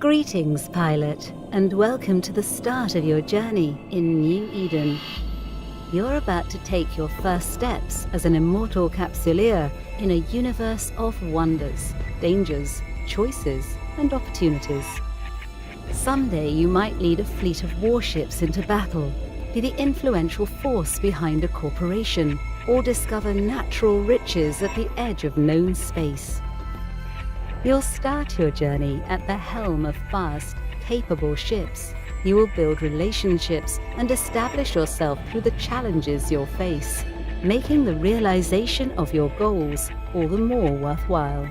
Greetings, pilot, and welcome to the start of your journey in New Eden. You're about to take your first steps as an immortal capsuleer in a universe of wonders, dangers, choices, and opportunities. Someday you might lead a fleet of warships into battle, be the influential force behind a corporation, or discover natural riches at the edge of known space. You'll start your journey at the helm of fast, capable ships. You will build relationships and establish yourself through the challenges you'll face, making the realization of your goals all the more worthwhile.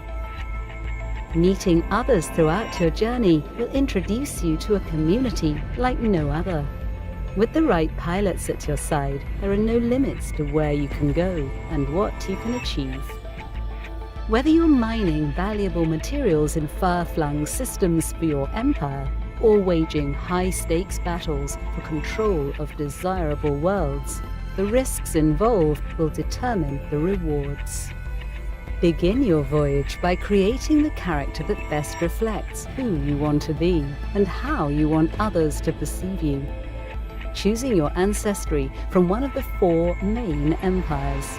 Meeting others throughout your journey will introduce you to a community like no other. With the right pilots at your side, there are no limits to where you can go and what you can achieve. Whether you're mining valuable materials in far-flung systems for your empire, or waging high-stakes battles for control of desirable worlds, the risks involved will determine the rewards. Begin your voyage by creating the character that best reflects who you want to be and how you want others to perceive you. Choosing your ancestry from one of the 4 main empires.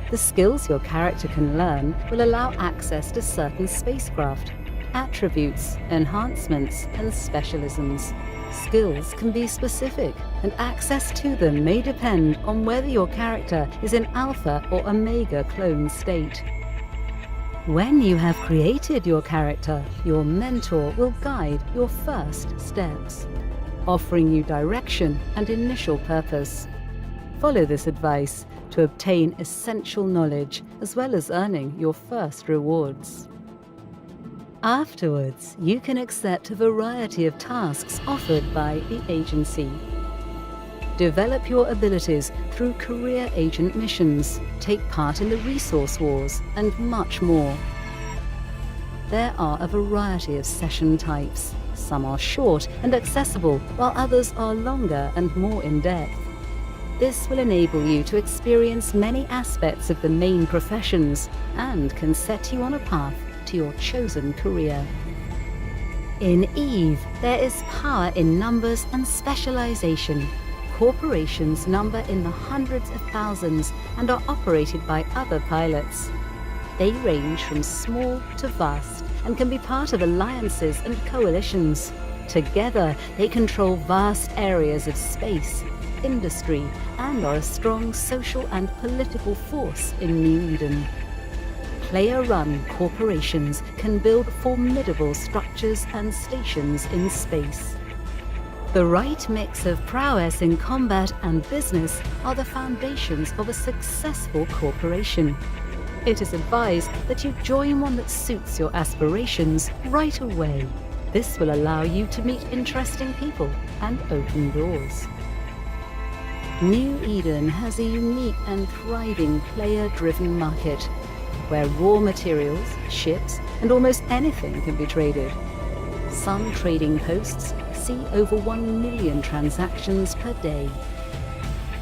The skills your character can learn will allow access to certain spacecraft, attributes, enhancements, and specialisms. Skills can be specific, and access to them may depend on whether your character is in Alpha or Omega clone state. When you have created your character, your mentor will guide your first steps, offering you direction and initial purpose. Follow this advice to obtain essential knowledge as well as earning your first rewards. Afterwards, you can accept a variety of tasks offered by the agency. Develop your abilities through career agent missions, take part in the resource wars, and much more. There are a variety of session types. Some are short and accessible, while others are longer and more in-depth. This will enable you to experience many aspects of the main professions and can set you on a path to your chosen career. In EVE, there is power in numbers and specialization. Corporations number in the hundreds of thousands and are operated by other pilots. They range from small to vast and can be part of alliances and coalitions. Together, they control vast areas of space, industry, and are a strong social and political force in New Eden. Player-run corporations can build formidable structures and stations in space. The right mix of prowess in combat and business are the foundations of a successful corporation. It is advised that you join one that suits your aspirations right away. This will allow you to meet interesting people and open doors. New Eden has a unique and thriving player-driven market, where raw materials, ships, and almost anything can be traded. Some trading posts see over 1 million transactions per day.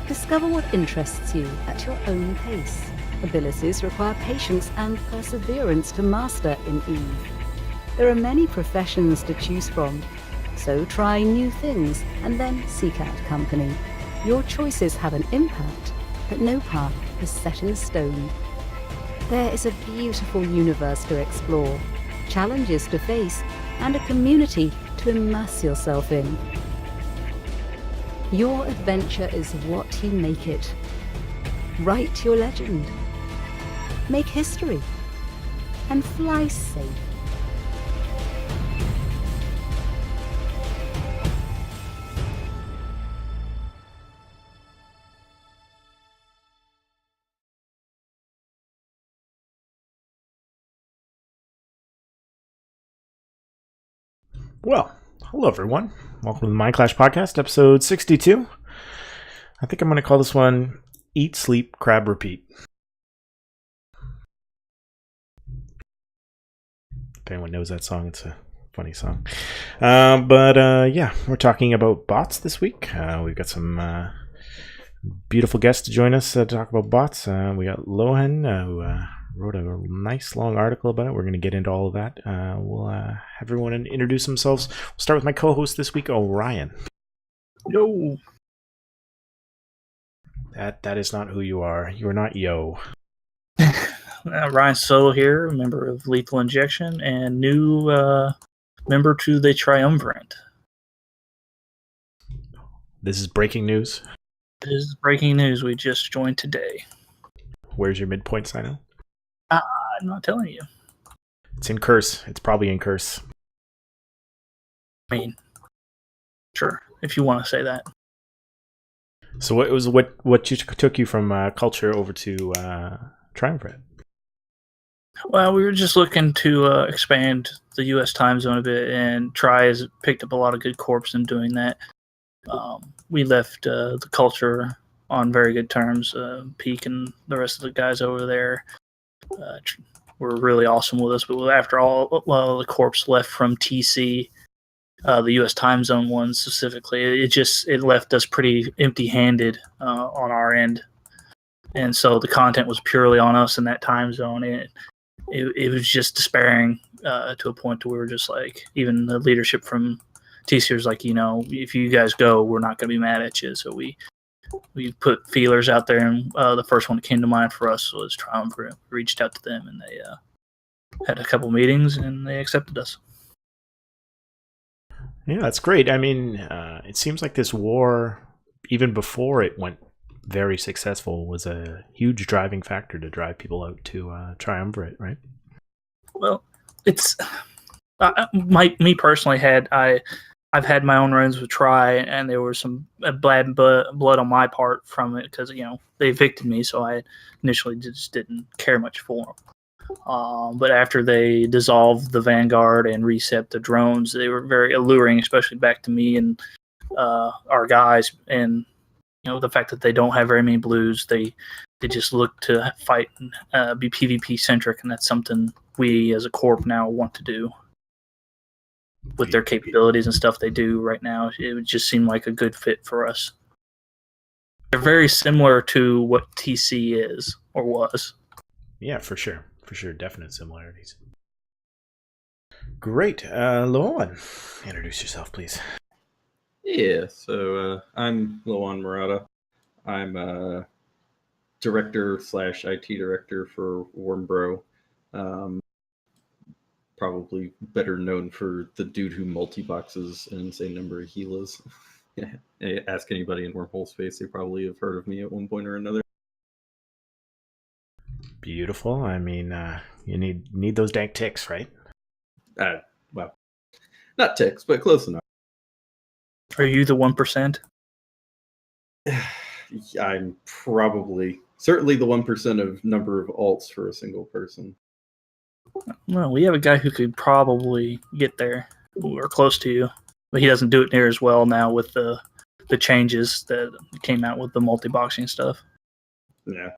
Discover what interests you at your own pace. Abilities require patience and perseverance to master in EVE. There are many professions to choose from, so try new things and then seek out company. Your choices have an impact, but no path is set in stone. There is a beautiful universe to explore, challenges to face, and a community to immerse yourself in. Your adventure is what you make it. Write your legend. Make history. And fly safe. Well, hello everyone. Welcome to the Mind Clash Podcast, episode 62. I think I'm going to call this one Eat, Sleep, Crab, Repeat. If anyone knows that song, it's a funny song. Yeah, we're talking about bots this week. We've got some beautiful guests to join us to talk about bots. We got Lohan, who wrote a nice long article about it. We're going to get into all of that. We'll have everyone introduce themselves. We'll start with my co-host this week, Orion. Yo. That is not who you are. You are not Yo. Ryan Solo here, member of Lethal Injection, and new member to the Triumvirate. This is breaking news. This is breaking news. We just joined today. Where's your midpoint sign-out? I'm not telling you. It's in curse. It's probably in curse. I mean, sure, if you want to say that. So what took you from Culture over to Triumvirate? Well, we were just looking to expand the U.S. time zone a bit, and Tri has picked up a lot of good corps in doing that. We left the Culture on very good terms. Peak and the rest of the guys over there were really awesome with us. But after all the corps left from TC, the U.S. time zone one specifically, it left us pretty empty-handed on our end, and so the content was purely on us in that time zone. And it was just despairing to a point to where we were just like, even the leadership from TC was like, if you guys go, we're not going to be mad at you. So we put feelers out there, and the first one that came to mind for us was Triumvirate. We reached out to them, and they had a couple meetings, and they accepted us. Yeah, that's great. I mean, it seems like this war, even before it went very successful, was a huge driving factor to drive people out to Triumvirate, right? Well, it's me personally I've had my own runs with Tri, and there was some bad blood on my part from it because they evicted me, so I initially just didn't care much for them. But after they dissolved the Vanguard and reset the drones, they were very alluring, especially back to me and our guys. And the fact that they don't have very many blues, they just look to fight and be PvP centric, and that's something we as a corp now want to do. With their capabilities and stuff they do right now, it would just seem like a good fit for us. They're very similar to what TC is or was. Yeah, for sure. For sure, definite similarities. Great. Loan, introduce yourself, please. Yeah, so I'm Loan Murata. I'm a director/IT director for Wormbro. Probably better known for the dude who multi-boxes an insane number of helas. Ask anybody in Wormhole space, they probably have heard of me at one point or another. Beautiful. I mean, you need those dank ticks, right? Well, not ticks, but close enough. Are you the 1%? I'm certainly the 1% of number of alts for a single person. Well, we have a guy who could probably get there or close to you, but he doesn't do it near as well now with the changes that came out with the multi-boxing stuff. Yeah.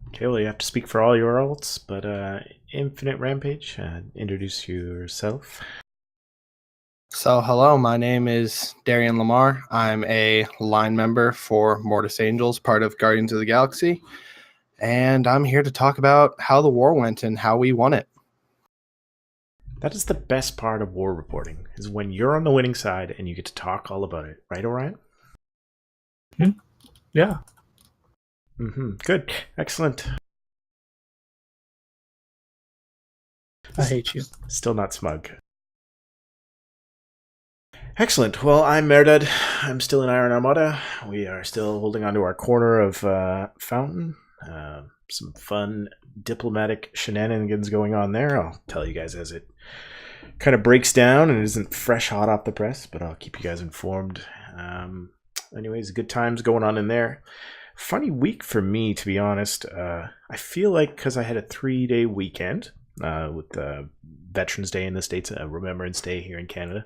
Okay, well, you have to speak for all your alts, but Infinite Rampage, introduce yourself. So, hello, my name is Darian Lamar. I'm a line member for Mortis Angels, part of Guardians of the Galaxy, and I'm here to talk about how the war went and how we won it. That is the best part of war reporting, is when you're on the winning side and you get to talk all about it. Right, Orion? Yeah. Good. Excellent. I hate you. Still not smug. Excellent. Well, I'm Merdad. I'm still in Iron Armada. We are still holding on to our corner of Fountain. Some fun diplomatic shenanigans going on there. I'll tell you guys as it kind of breaks down and it isn't fresh hot off the press, but I'll keep you guys informed. Anyways, good times going on in there. Funny week for me, to be honest. I feel like because I had a 3-day weekend with Veterans Day in the States, Remembrance Day here in Canada,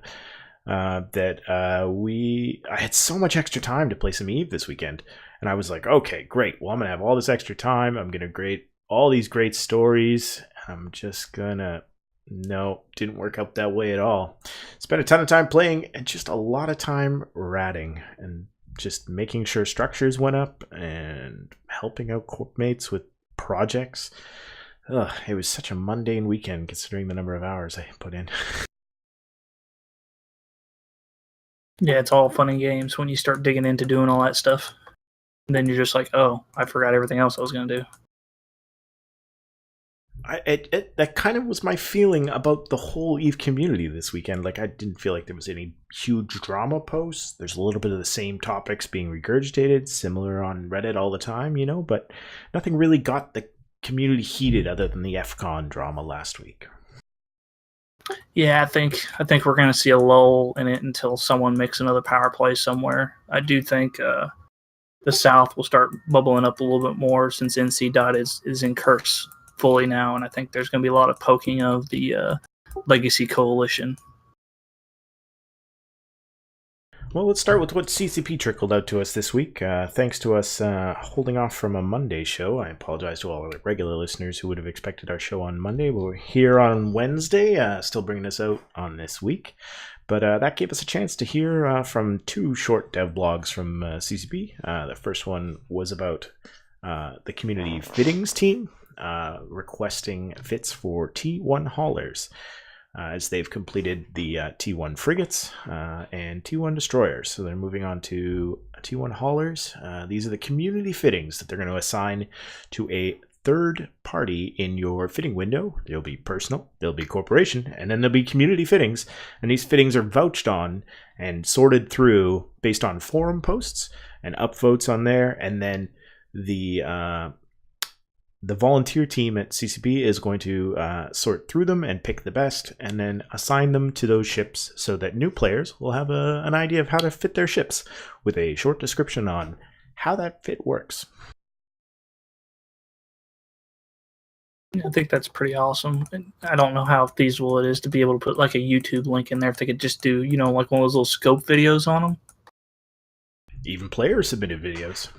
that I had so much extra time to play some EVE this weekend. And I was like, okay, great. Well, I'm going to have all this extra time. I'm going to create all these great stories. I'm just going to... No, didn't work out that way at all. Spent a ton of time playing and just a lot of time ratting and just making sure structures went up and helping out corp mates with projects. Ugh, it was such a mundane weekend considering the number of hours I put in. Yeah, it's all fun and games when you start digging into doing all that stuff. And then you're just like, oh, I forgot everything else I was going to do. That kind of was my feeling about the whole EVE community this weekend. Like, I didn't feel like there was any huge drama posts. There's a little bit of the same topics being regurgitated, similar on Reddit all the time, you know, but nothing really got the community heated other than the FCon drama last week. Yeah, I think we're going to see a lull in it until someone makes another power play somewhere. I do think the South will start bubbling up a little bit more since NC Dot is in curse fully now, and I think there's going to be a lot of poking of the Legacy Coalition. Well, let's start with what CCP trickled out to us this week. Thanks to us holding off from a Monday show. I apologize to all the regular listeners who would have expected our show on Monday. We're here on Wednesday, still bringing us out on this week. But that gave us a chance to hear from two short dev blogs from CCP. The first one was about the community fittings team requesting fits for T1 haulers, as they've completed the T1 frigates and T1 destroyers. So they're moving on to T1 haulers. These are the community fittings that they're going to assign to a third party in your fitting window. There'll be personal, there'll be corporation, and then there'll be community fittings. And these fittings are vouched on and sorted through based on forum posts and upvotes on there. And then the volunteer team at CCP is going to sort through them and pick the best and then assign them to those ships so that new players will have an idea of how to fit their ships with a short description on how that fit works. I think that's pretty awesome. And I don't know how feasible it is to be able to put like a YouTube link in there if they could just do, you know, like one of those little scope videos on them. Even players submitted videos.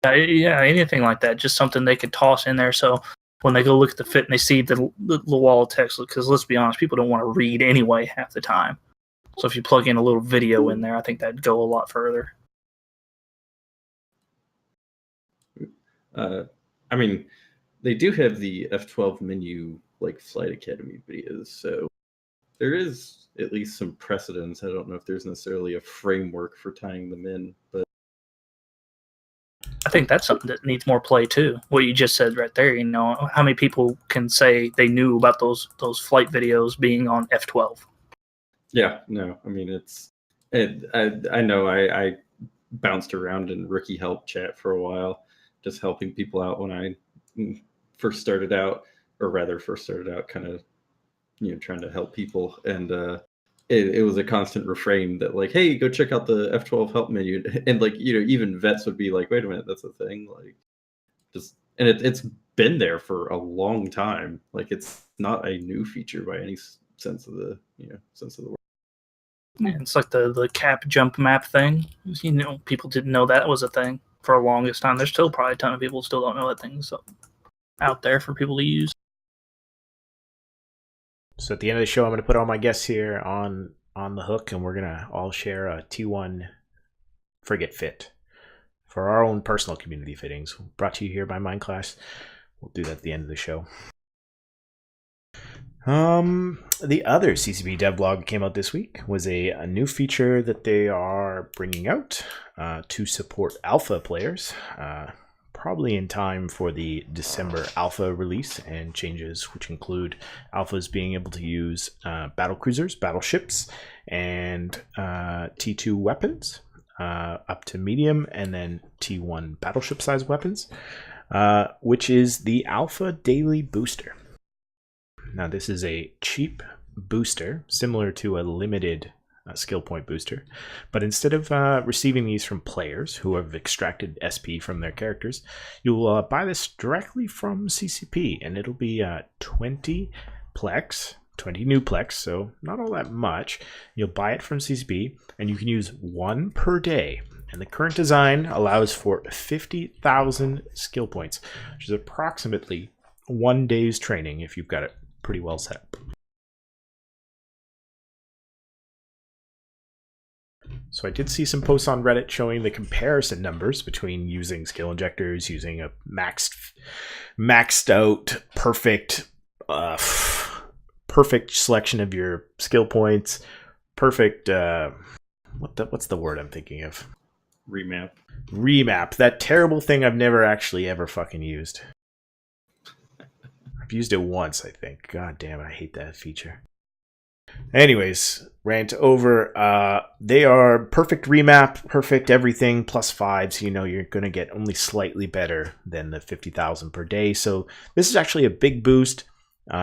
Yeah, anything like that. Just something they could toss in there so when they go look at the fit and they see the wall of text, because let's be honest, people don't want to read anyway half the time. So if you plug in a little video in there, I think that'd go a lot further. I mean, they do have the F12 menu, like Flight Academy videos, so there is at least some precedence. I don't know if there's necessarily a framework for tying them in, but I think that's something that needs more play too. What you just said right there, you know, how many people can say they knew about those flight videos being on F12? yeah, no, I mean, I know I bounced around in rookie help chat for a while, just helping people out when I first started out, kind of, you know, trying to help people. And it was a constant refrain that like, hey, go check out the F12 help menu. And like, you know, even vets would be like, wait a minute, that's a thing. Like, just, and it's been there for a long time. Like, it's not a new feature by any sense of the word. Yeah, it's like the cap jump map thing. You know, people didn't know that was a thing for the longest time. There's still probably a ton of people who still don't know that thing's out there for people to use. So at the end of the show, I'm going to put all my guests here on the hook, and we're going to all share a T1 frigate fit for our own personal community fittings. Brought to you here by Mindclass. We'll do that at the end of the show. The other CCP devlog came out this week was a new feature that they are bringing out to support alpha players, probably in time for the December alpha release and changes, which include alphas being able to use battle cruisers, battleships, and T2 weapons up to medium, and then T1 battleship size weapons, which is the Alpha Daily Booster. Now, this is a cheap booster, similar to a limited skill point booster, but instead of receiving these from players who have extracted SP from their characters, you'll buy this directly from CCP, and it'll be 20 plex, 20 new plex, so not all that much. You'll buy it from CCP, and you can use one per day. And the current design allows for 50,000 skill points, which is approximately 1 day's training if you've got it pretty well set up. So I did see some posts on Reddit showing the comparison numbers between using skill injectors, using a maxed out perfect selection of your skill points, perfect what's the word I'm thinking of? Remap. That terrible thing I've never actually ever fucking used. I've used it once, I think. God damn it, I hate that feature. Anyways, rant over. They are perfect remap, perfect everything, +5, so you know you're going to get only slightly better than the 50,000 per day. So this is actually a big boost.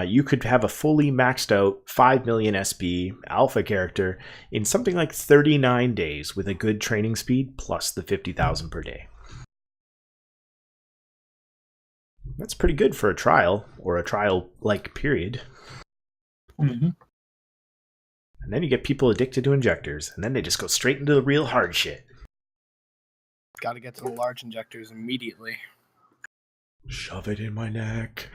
You could have a fully maxed out 5 million SP alpha character in something like 39 days with a good training speed plus the 50,000 per day. That's pretty good for a trial, or a trial-like period. Mm-hmm. And then you get people addicted to injectors, and then they just go straight into the real hard shit. Got to get to the large injectors immediately. Shove it in my neck.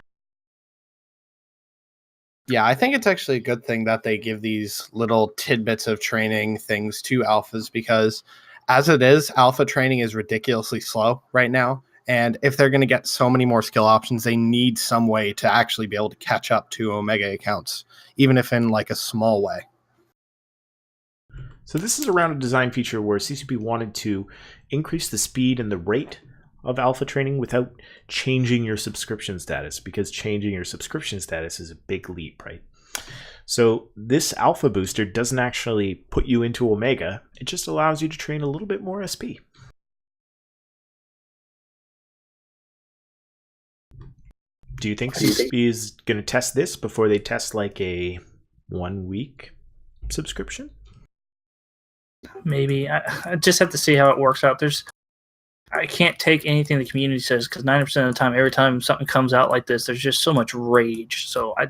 Yeah, I think it's actually a good thing that they give these little tidbits of training things to alphas, because as it is, alpha training is ridiculously slow right now. And if they're going to get so many more skill options, they need some way to actually be able to catch up to Omega accounts, even if in like a small way. So this is around a design feature where CCP wanted to increase the speed and the rate of alpha training without changing your subscription status, because changing your subscription status is a big leap, right? So this alpha booster doesn't actually put you into Omega. It just allows you to train a little bit more SP. Do you think CCP is going to test this before they test like a 1 week subscription? Maybe. I just have to see how it works out. I can't take anything the community says, because 90% of the time, every time something comes out like this, there's just so much rage. So I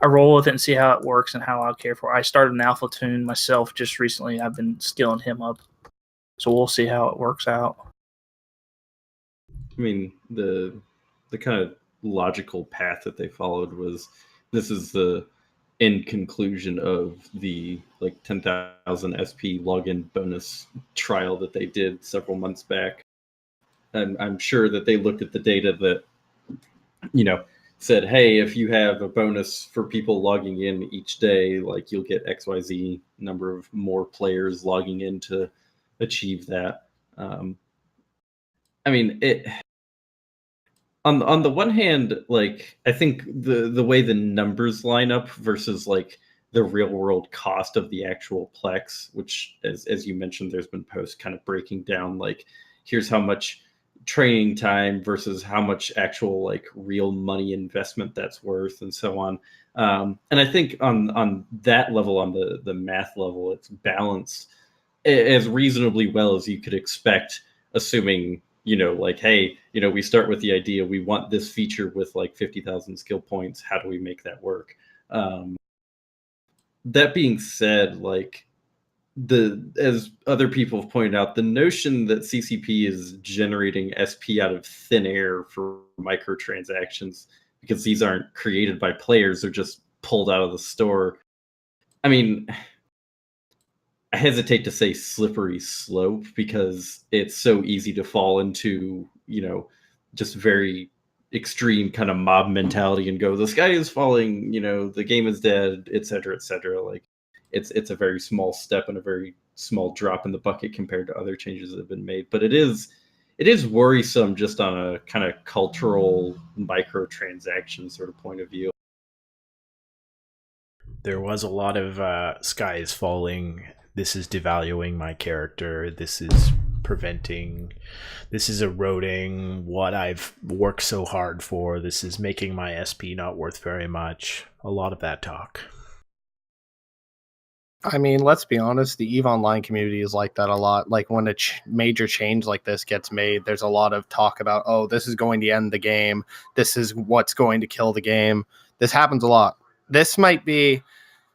roll with it and see how it works and how I'll care for it. I started an Alpha Tune myself just recently. I've been skilling him up. So we'll see how it works out. I mean, the kind of logical path that they followed was, this is the end conclusion of the like 10,000 SP login bonus trial that they did several months back. And I'm sure that they looked at the data that, said, hey, if you have a bonus for people logging in each day, like you'll get XYZ number of more players logging in to achieve that. I mean, it... On the one hand, like, I think the way the numbers line up versus like the real world cost of the actual Plex, which as you mentioned, there's been posts kind of breaking down like, here's how much training time versus how much actual like real money investment that's worth, and so on. And I think on that level, on the math level, it's balanced as reasonably well as you could expect, assuming, like, hey, we start with the idea, we want this feature with like 50,000 skill points. How do we make that work? That being said, like, as other people have pointed out, the notion that CCP is generating SP out of thin air for microtransactions, because these aren't created by players, they're just pulled out of the store. I mean, I hesitate to say slippery slope, because it's so easy to fall into, just very extreme kind of mob mentality and go, the sky is falling, the game is dead, etc., etc. Like, it's a very small step and a very small drop in the bucket compared to other changes that have been made. But it is worrisome just on a kind of cultural microtransaction sort of point of view. There was a lot of sky is falling. This is devaluing my character. This is eroding what I've worked so hard for. This is making my SP not worth very much. A lot of that talk. I mean, let's be honest, the EVE Online community is like that a lot. Like, when a major change like this gets made, there's a lot of talk about, oh, this is going to end the game. This is what's going to kill the game. This happens a lot. This might be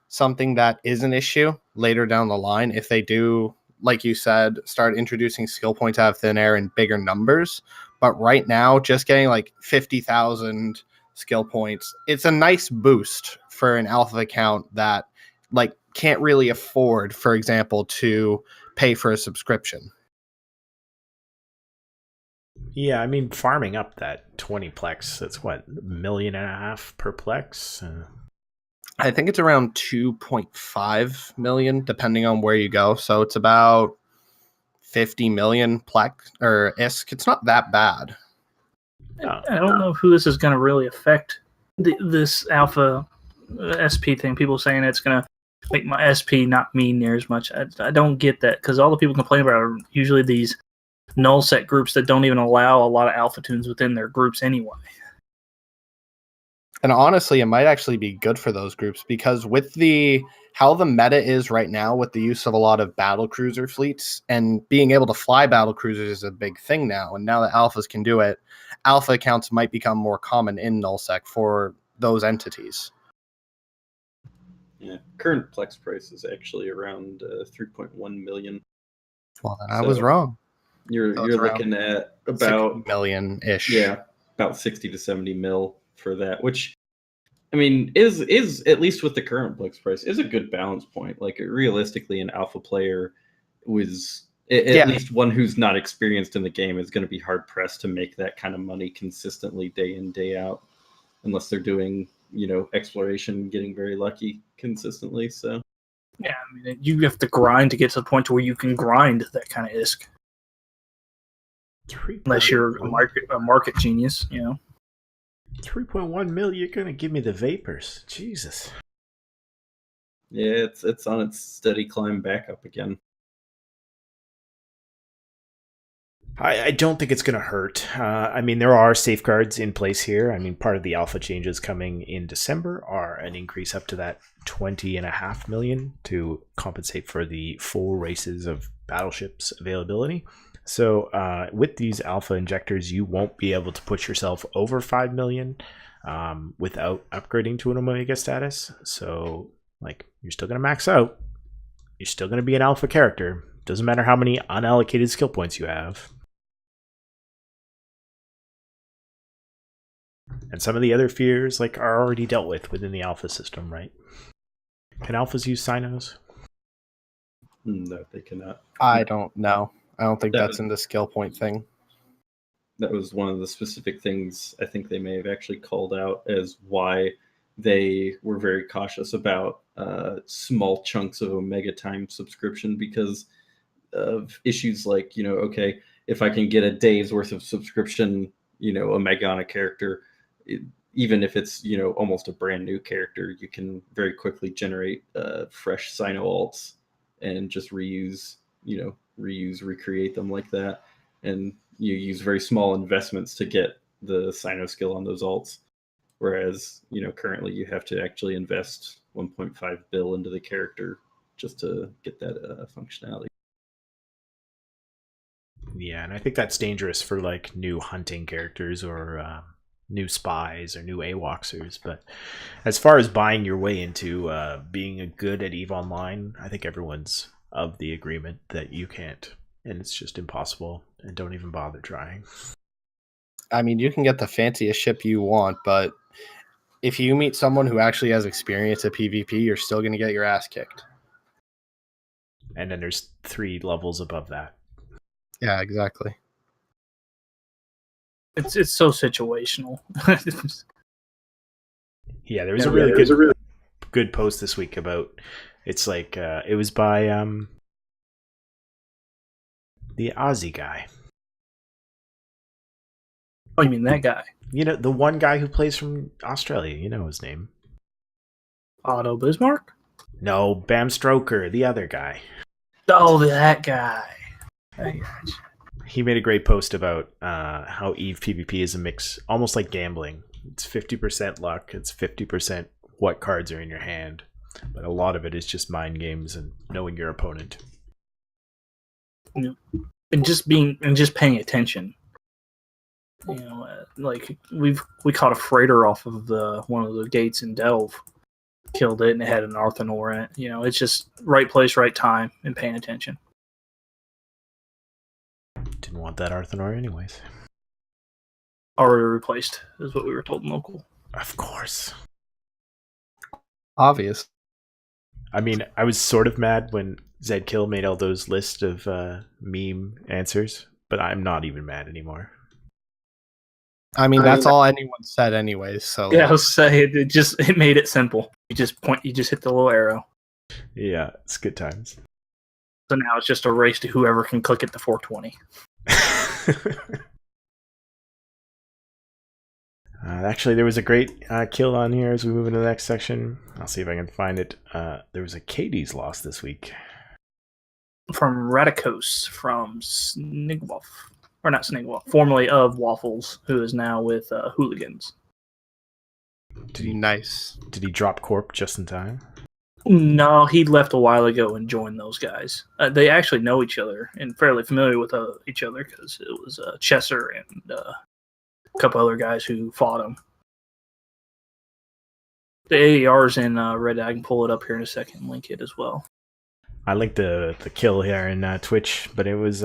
something that is an issue later down the line if they do, like you said, start introducing skill points out of thin air in bigger numbers. But right now, just getting like 50,000 skill points, it's a nice boost for an alpha account that like can't really afford, for example, to pay for a subscription. Yeah, I mean, farming up that 20 plex, that's what, $1.5 million per plex? I think it's around 2.5 million, depending on where you go. So it's about 50 million plex or ISK. It's not that bad. Oh. I don't know who this is going to really affect. This alpha SP thing, people saying it's going to make my SP not mean near as much. I don't get that, because all the people complain about are usually these null set groups that don't even allow a lot of alpha tunes within their groups anyway. And honestly, it might actually be good for those groups, because with how the meta is right now, with the use of a lot of battle cruiser fleets and being able to fly battle cruisers is a big thing now. And now that alphas can do it, alpha accounts might become more common in nullsec for those entities. Yeah, current Plex price is actually around 3.1 million. Well, then I was wrong. You're looking at about 6 million-ish. Yeah, about 60 to 70 mil for that, which, I mean, is at least with the current Plex price, is a good balance point. Like, realistically, an alpha player was at least one who's not experienced in the game is going to be hard pressed to make that kind of money consistently day in, day out, unless they're doing, exploration, getting very lucky consistently. So yeah, I mean, you have to grind to get to the point where you can grind that kind of ISK. Unless you're a market genius, 3.1 million, you're going to give me the vapors. Jesus. Yeah, it's on its steady climb back up again. I don't think it's going to hurt. I mean, there are safeguards in place here. I mean, part of the alpha changes coming in December are an increase up to that 20.5 million to compensate for the full races of battleships availability. So with these alpha injectors, you won't be able to push yourself over 5 million without upgrading to an Omega status. So, like, you're still going to max out. You're still going to be an alpha character. Doesn't matter how many unallocated skill points you have. And some of the other fears, like, are already dealt with within the alpha system, right? Can alphas use Sinos? No, they cannot. I don't know. I don't think that's in the skill point thing. That was one of the specific things I think they may have actually called out as why they were very cautious about small chunks of Omega time subscription, because of issues like, okay, if I can get a day's worth of subscription, Omega on a character, even if it's, almost a brand new character, you can very quickly generate fresh Sino alts and just recreate them like that. And you use very small investments to get the Sino skill on those alts. Whereas, currently you have to actually invest 1.5 bill into the character just to get that functionality. Yeah, and I think that's dangerous for, like, new hunting characters or new spies or new AWOXers. But as far as buying your way into being good at EVE Online, I think everyone's of the agreement that you can't. And it's just impossible. And don't even bother trying. I mean, you can get the fanciest ship you want, but if you meet someone who actually has experience at PvP, you're still going to get your ass kicked. And then there's 3 levels above that. Yeah, exactly. It's so situational. Yeah, there was a really good post this week about, it's like, it was by the Aussie guy. Oh, you mean that guy? The one guy who plays from Australia. You know his name. Otto Bismarck? No, Bam Stroker, the other guy. Oh, that guy. He made a great post about how EVE PvP is a mix, almost like gambling. It's 50% luck, it's 50% what cards are in your hand, but a lot of it is just mind games and knowing your opponent. And just paying attention. Like we caught a freighter off of one of the gates in Delve, killed it, and it had an Arthanor in it. It's just right place, right time, and paying attention. Didn't want that Arthanor anyways. Already replaced, is what we were told in local. Of course. Obvious. I mean, I was sort of mad when Zedkill made all those lists of meme answers, but I'm not even mad anymore. I mean, that's all anyone said, anyways. So Yeah, I was saying it made it simple. You just hit the little arrow. Yeah, it's good times. So now it's just a race to whoever can click it to 420. Actually, there was a great kill on here as we move into the next section. I'll see if I can find it. There was a Katie's loss this week. From Radicos from Snigwolf. Or not Snigwolf, formerly of Waffles, who is now with Hooligans. nice. Did he drop Corp just in time? No, he left a while ago and joined those guys. They actually know each other and fairly familiar with each other because it was Chesser and a couple other guys who fought him. The AER's in Red. I can pull it up here in a second and link it as well. I linked the kill here in Twitch, but it was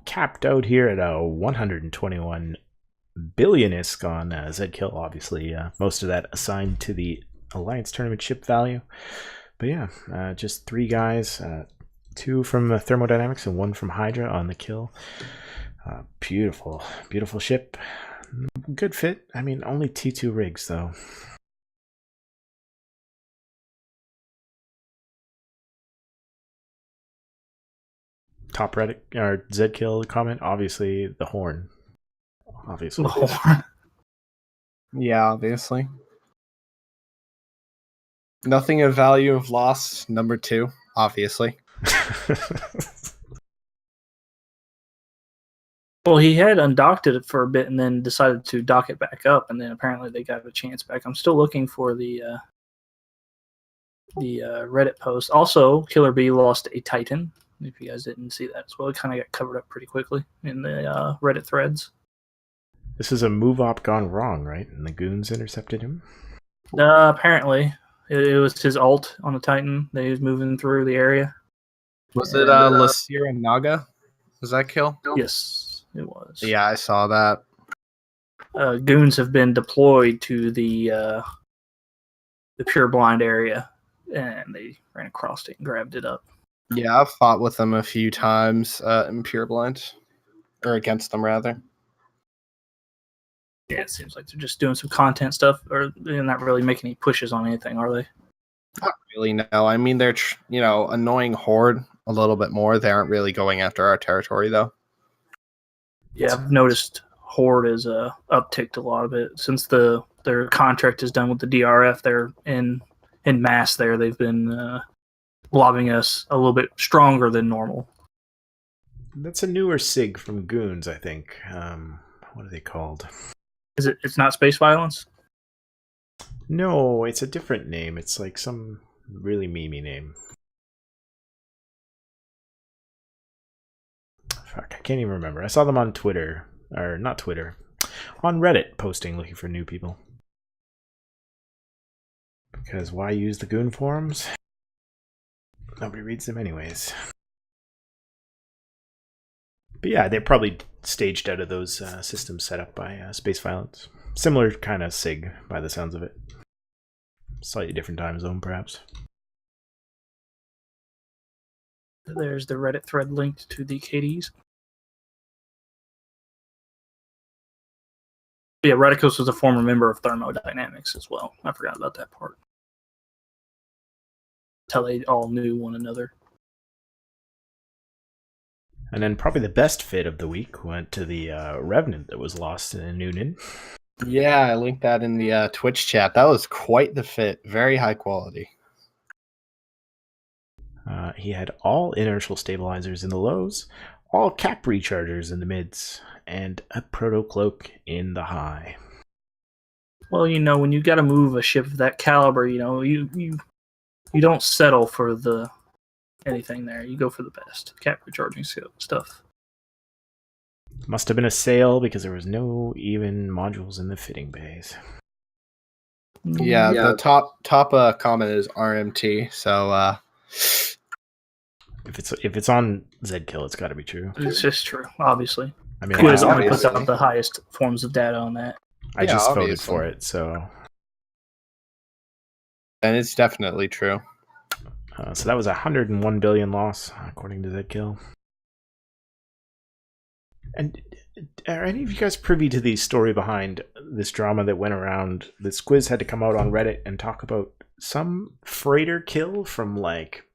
capped out here at a 121 billion ISK on Zedkill. Obviously, most of that assigned to the Alliance tournament ship value. But yeah, just 3 guys, 2 from Thermodynamics and 1 from Hydra on the kill. Beautiful, beautiful ship. Good fit. I mean, only T2 rigs though. Top Reddit or Zedkill comment, obviously the horn. Obviously. Yeah, obviously. Nothing of value of loss, number 2, obviously. Well, he had undocked it for a bit and then decided to dock it back up, and then apparently they got a chance back. I'm still looking for the Reddit post. Also, Killer B lost a Titan. If you guys didn't see that as well, it kind of got covered up pretty quickly in the Reddit threads. This is a move op gone wrong, right? And the goons intercepted him? Apparently, it was his ult on the Titan. They was moving through the area. Was it Lasir and Naga? Was that kill? Yes, it was. Yeah, I saw that. Goons have been deployed to the Pure Blind area, and they ran across it and grabbed it up. Yeah, I've fought with them a few times in Pure Blind. Or against them, rather. Yeah, it seems like they're just doing some content stuff, or they're not really making any pushes on anything, are they? Not really, no. I mean, they're, annoying Horde a little bit more. They aren't really going after our territory, though. Yeah, I've noticed Horde has upticked a lot of it. Since their contract is done with the DRF, they're in mass there. They've been lobbing us a little bit stronger than normal. That's a newer SIG from Goons, I think. What are they called? It's not Space Violence? No, it's a different name. It's like some really memey name. Fuck, I can't even remember. I saw them on Twitter. Or not Twitter. On Reddit posting looking for new people. Because why use the Goon forums? Nobody reads them anyways. But yeah, they're probably staged out of those systems set up by Space Violence. Similar kind of SIG by the sounds of it. Slightly different time zone, perhaps. There's the Reddit thread linked to the KDs. But yeah, Radicos was a former member of Thermodynamics as well. I forgot about that part. Until they all knew one another. And then probably the best fit of the week went to the Revenant that was lost in Noonan. Yeah, I linked that in the Twitch chat. That was quite the fit. Very high quality. He had all inertial stabilizers in the lows, all cap rechargers in the mids, and a proto cloak in the high. Well, when you got to move a ship of that caliber, you don't settle for anything there. You go for the best cap recharging stuff. Must have been a sale because there was no even modules in the fitting bays. Yeah, the top comment is RMT. So if it's on Zedkill, it's got to be true. It's just true, obviously. I mean, Quiz only obviously. puts out the highest forms of data on that. I just voted for it, so and it's definitely true. So that was 101 billion loss, according to Zedkill. And are any of you guys privy to the story behind this drama that went around that Squiz had to come out on Reddit and talk about some freighter kill from like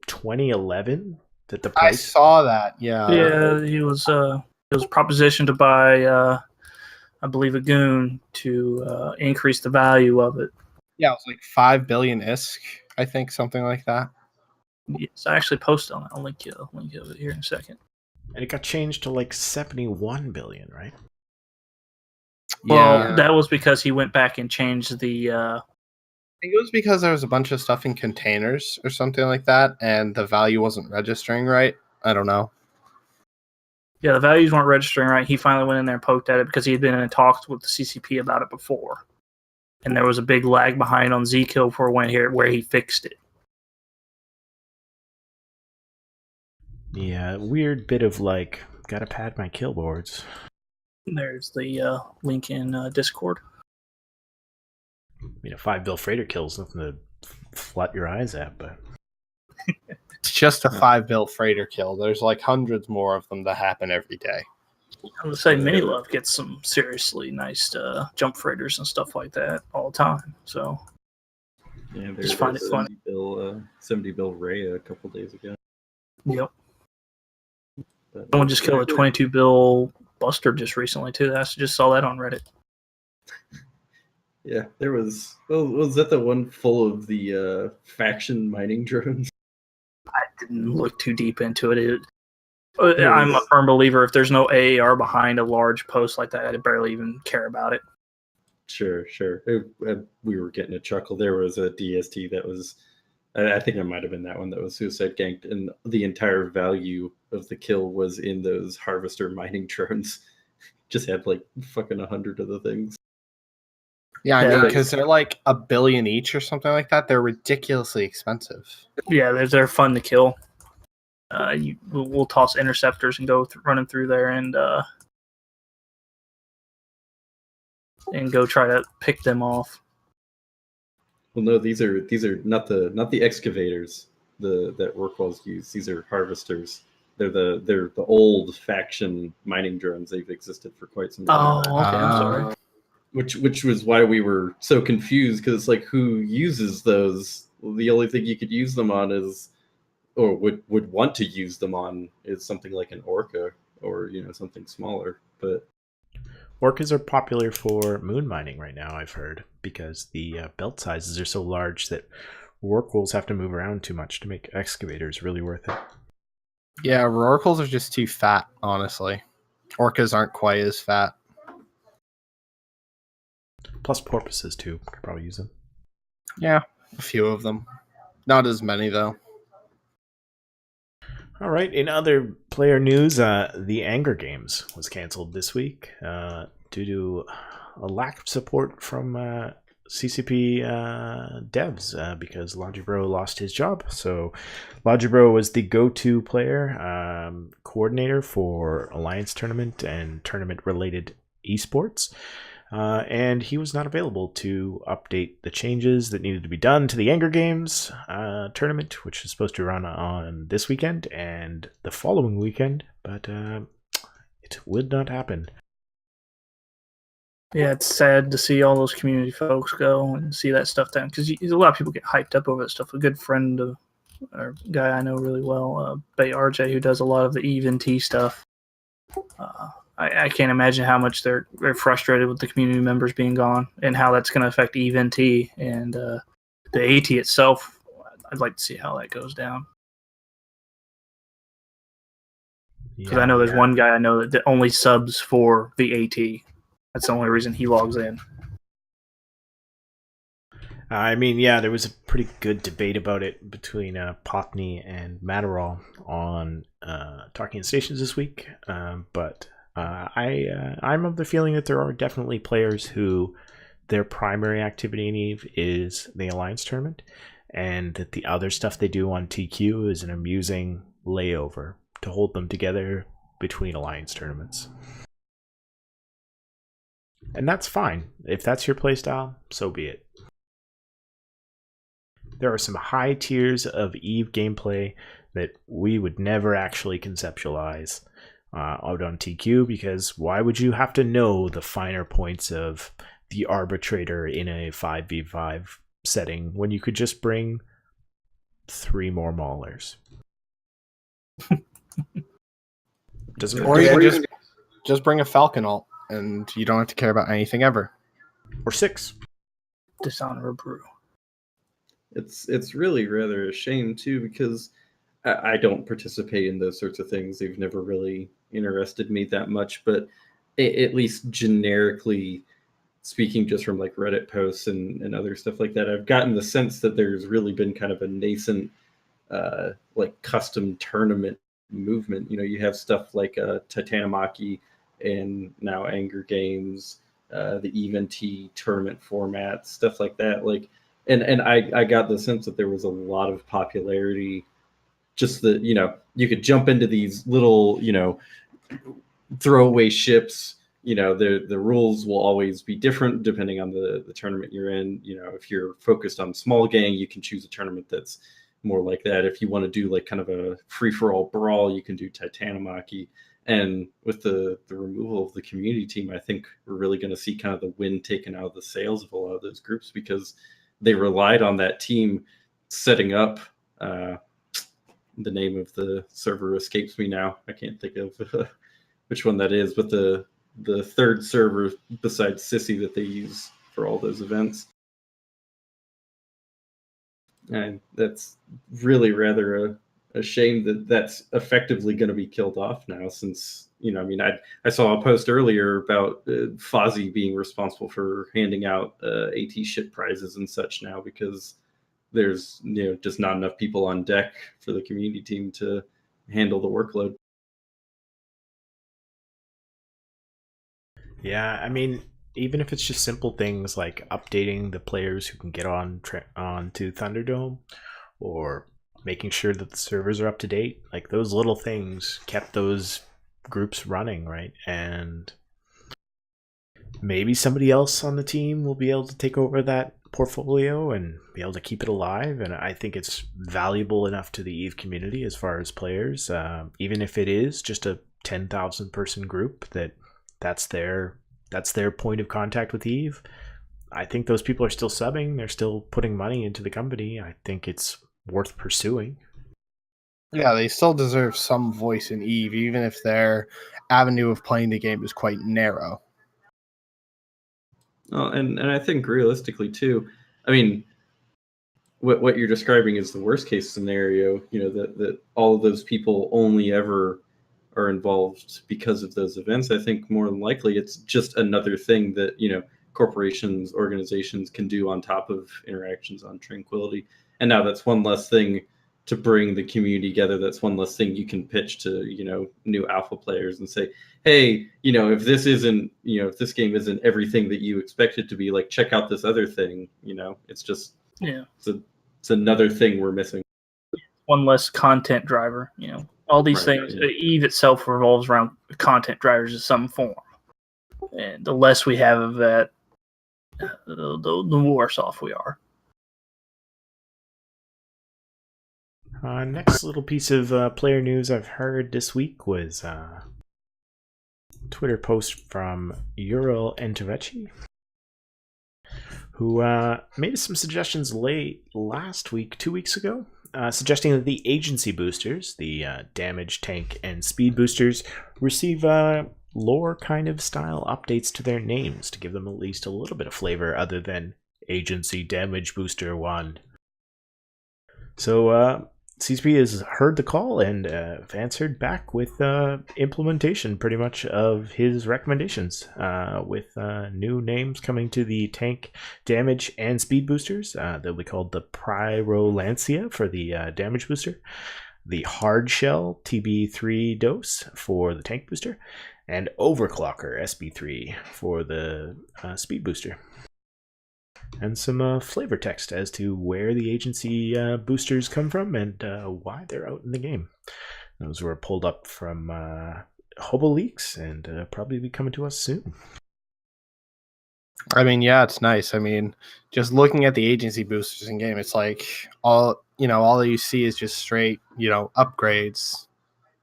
2011 that the I price saw that. Yeah. Yeah, he was propositioned to buy, I believe, a goon to increase the value of it. Yeah, it was like 5 billion ISK, I think, something like that. Yes, I actually posted on it. I'll link you it here in a second. and it got changed to like 71 billion, right? Well, that was because he went back and changed the. I think it was because there was a bunch of stuff in containers or something like that, and the value wasn't registering right. I don't know. Yeah, the values weren't registering right. He finally went in there and poked at it because he had been in talks with the CCP about it before. And there was a big lag behind on Zkill before it went here where he fixed it. Yeah, weird bit of like, gotta pad my kill boards. There's the link in Discord. I mean, a 5 bill freighter kill is nothing to flat your eyes at, but It's just a 5 bill freighter kill. There's like hundreds more of them that happen every day. I would say Mini Love gets some seriously nice jump freighters and stuff like that all the time. So Yeah, Just find it funny. 70 bill Ray a couple days ago. Yep. But Someone just killed a 22 bill Buster just recently too. I just saw that on Reddit. Yeah, there was. Well, was that the one full of the faction mining drones? I didn't look too deep into it. I'm a firm believer if there's no AAR behind a large post like that, I barely even care about it. Sure. We were getting a chuckle. There was a DST that was. I think it might have been that one that was suicide ganked, and the entire value of the kill was in those harvester mining drones. Just had like fucking 100 of the things. Yeah, I Yeah, mean, but- because they're like $1 billion each or something like that. They're ridiculously expensive. Yeah, they're fun to kill. We'll toss interceptors and go running through there and go try to pick them off. Well, no, these are not the excavators that Rorquals use. These are harvesters. They're the old faction mining drones. They've existed for quite some time. Oh, okay, I'm sorry. Which was why we were so confused, because like, who uses those? Well, the only thing you could use them on is, or would want to use them on, is something like an Orca or something smaller. But orcas are popular for moon mining right now, I've heard, because the belt sizes are so large that Rorquals have to move around too much to make excavators really worth it. Yeah, Rorquals are just too fat, honestly. Orcas aren't quite as fat. Plus porpoises too, could probably use them. Yeah, a few of them. Not as many, though. All right, in other player news, the Anger Games was canceled this week due to a lack of support from CCP devs because Logibro lost his job. So Logibro was the go-to player coordinator for Alliance Tournament and tournament-related esports. And he was not available to update the changes that needed to be done to the Anger Games tournament, which is supposed to run on this weekend and the following weekend, but it would not happen. Yeah, it's sad to see all those community folks go and see that stuff down, because a lot of people get hyped up over that stuff. A good friend of, or guy I know really well, Bay RJ, who does a lot of the Eve and T stuff. I can't imagine how much they're frustrated with the community members being gone and how that's going to affect Eve and T and the AT itself. I'd like to see how that goes down. Because I know there's one guy I know that only subs for the AT. That's the only reason he logs in. I mean, yeah, there was a pretty good debate about it between Potney and Matterall on Talking Stations this week, but I'm of the feeling that there are definitely players who their primary activity in EVE is the Alliance tournament, and that the other stuff they do on TQ is an amusing layover to hold them together between Alliance tournaments. And that's fine. If that's your playstyle, so be it. there are some high tiers of EVE gameplay that we would never actually conceptualize out on TQ, because why would you have to know the finer points of the arbitrator in a 5v5 setting when you could just bring 3 more maulers? Doesn't Or you can just bring a Falcon ult, and you don't have to care about anything ever. or 6. Dishonor brew. It's really rather a shame too, because I don't participate in those sorts of things. They've never really interested me that much, but at least generically speaking, just from like Reddit posts and other stuff like that, I've gotten the sense that there's really been kind of a nascent like custom tournament movement. You know, you have stuff like Titanomachy and now Anger Games, the EVE tournament format, stuff like that. Like, and I got the sense that there was a lot of popularity. Just that, you know, you could jump into these little, you know, throwaway ships. You know, the rules will always be different depending on the tournament you're in. You know, if you're focused on small gang, you can choose a tournament that's more like that. If you want to do like kind of a free-for-all brawl, you can do Titanomachy. And with the removal of the community team, I think we're really going to see kind of the wind taken out of the sails of a lot of those groups, because they relied on that team setting up. The name of the server escapes me now. I can't think of which one that is, but the third server besides Sissy that they use for all those events. And that's really rather a shame that that's effectively going to be killed off now, since, you know, I mean, I saw a post earlier about Fozzy being responsible for handing out AT ship prizes and such now, because there's, you know, just not enough people on deck for the community team to handle the workload. Yeah, I mean, even if it's just simple things like updating the players who can get on to Thunderdome, or making sure that the servers are up to date, like those little things kept those groups running, right? And maybe somebody else on the team will be able to take over that portfolio and be able to keep it alive. And I think it's valuable enough to the EVE community as far as players, even if it is just a 10,000 person group, that's their point of contact with EVE. I think those people are still subbing. They're still putting money into the company. I think it's worth pursuing. Yeah, they still deserve some voice in EVE, even if their avenue of playing the game is quite narrow. And I think realistically too, I mean, what you're describing is the worst case scenario. You know, that all of those people only ever are involved because of those events. I think more than likely it's just another thing that, you know, corporations, organizations can do on top of interactions on Tranquility. And now that's one less thing to bring the community together. That's one less thing you can pitch to, you know, new alpha players and say, hey, you know, if this isn't, you know, if this game isn't everything that you expect it to be, like, check out this other thing. You know, it's just, Yeah, it's another thing we're missing. one less content driver. You know, all these Right, things. yeah. EVE itself revolves around content drivers of some form, and the less we have of that, the worse off we are. Next little piece of player news I've heard this week was a Twitter post from Ural Entevechi, who made some suggestions late last week, 2 weeks ago, suggesting that the agency boosters, the damage, tank, and speed boosters, receive lore kind of style updates to their names to give them at least a little bit of flavor other than Agency Damage Booster 1. So CSP has heard the call and answered back with implementation pretty much of his recommendations, with new names coming to the tank, damage, and speed boosters. They'll be called the Pyrolancia for the damage booster, the Hard Shell TB3 dose for the tank booster, and Overclocker SB3 for the speed booster. And some flavor text as to where the agency boosters come from and why they're out in the game. Those were pulled up from Hobo Leaks and probably be coming to us soon. I mean, yeah, it's nice. I mean, just looking at the agency boosters in game, it's like all you see is just straight, upgrades.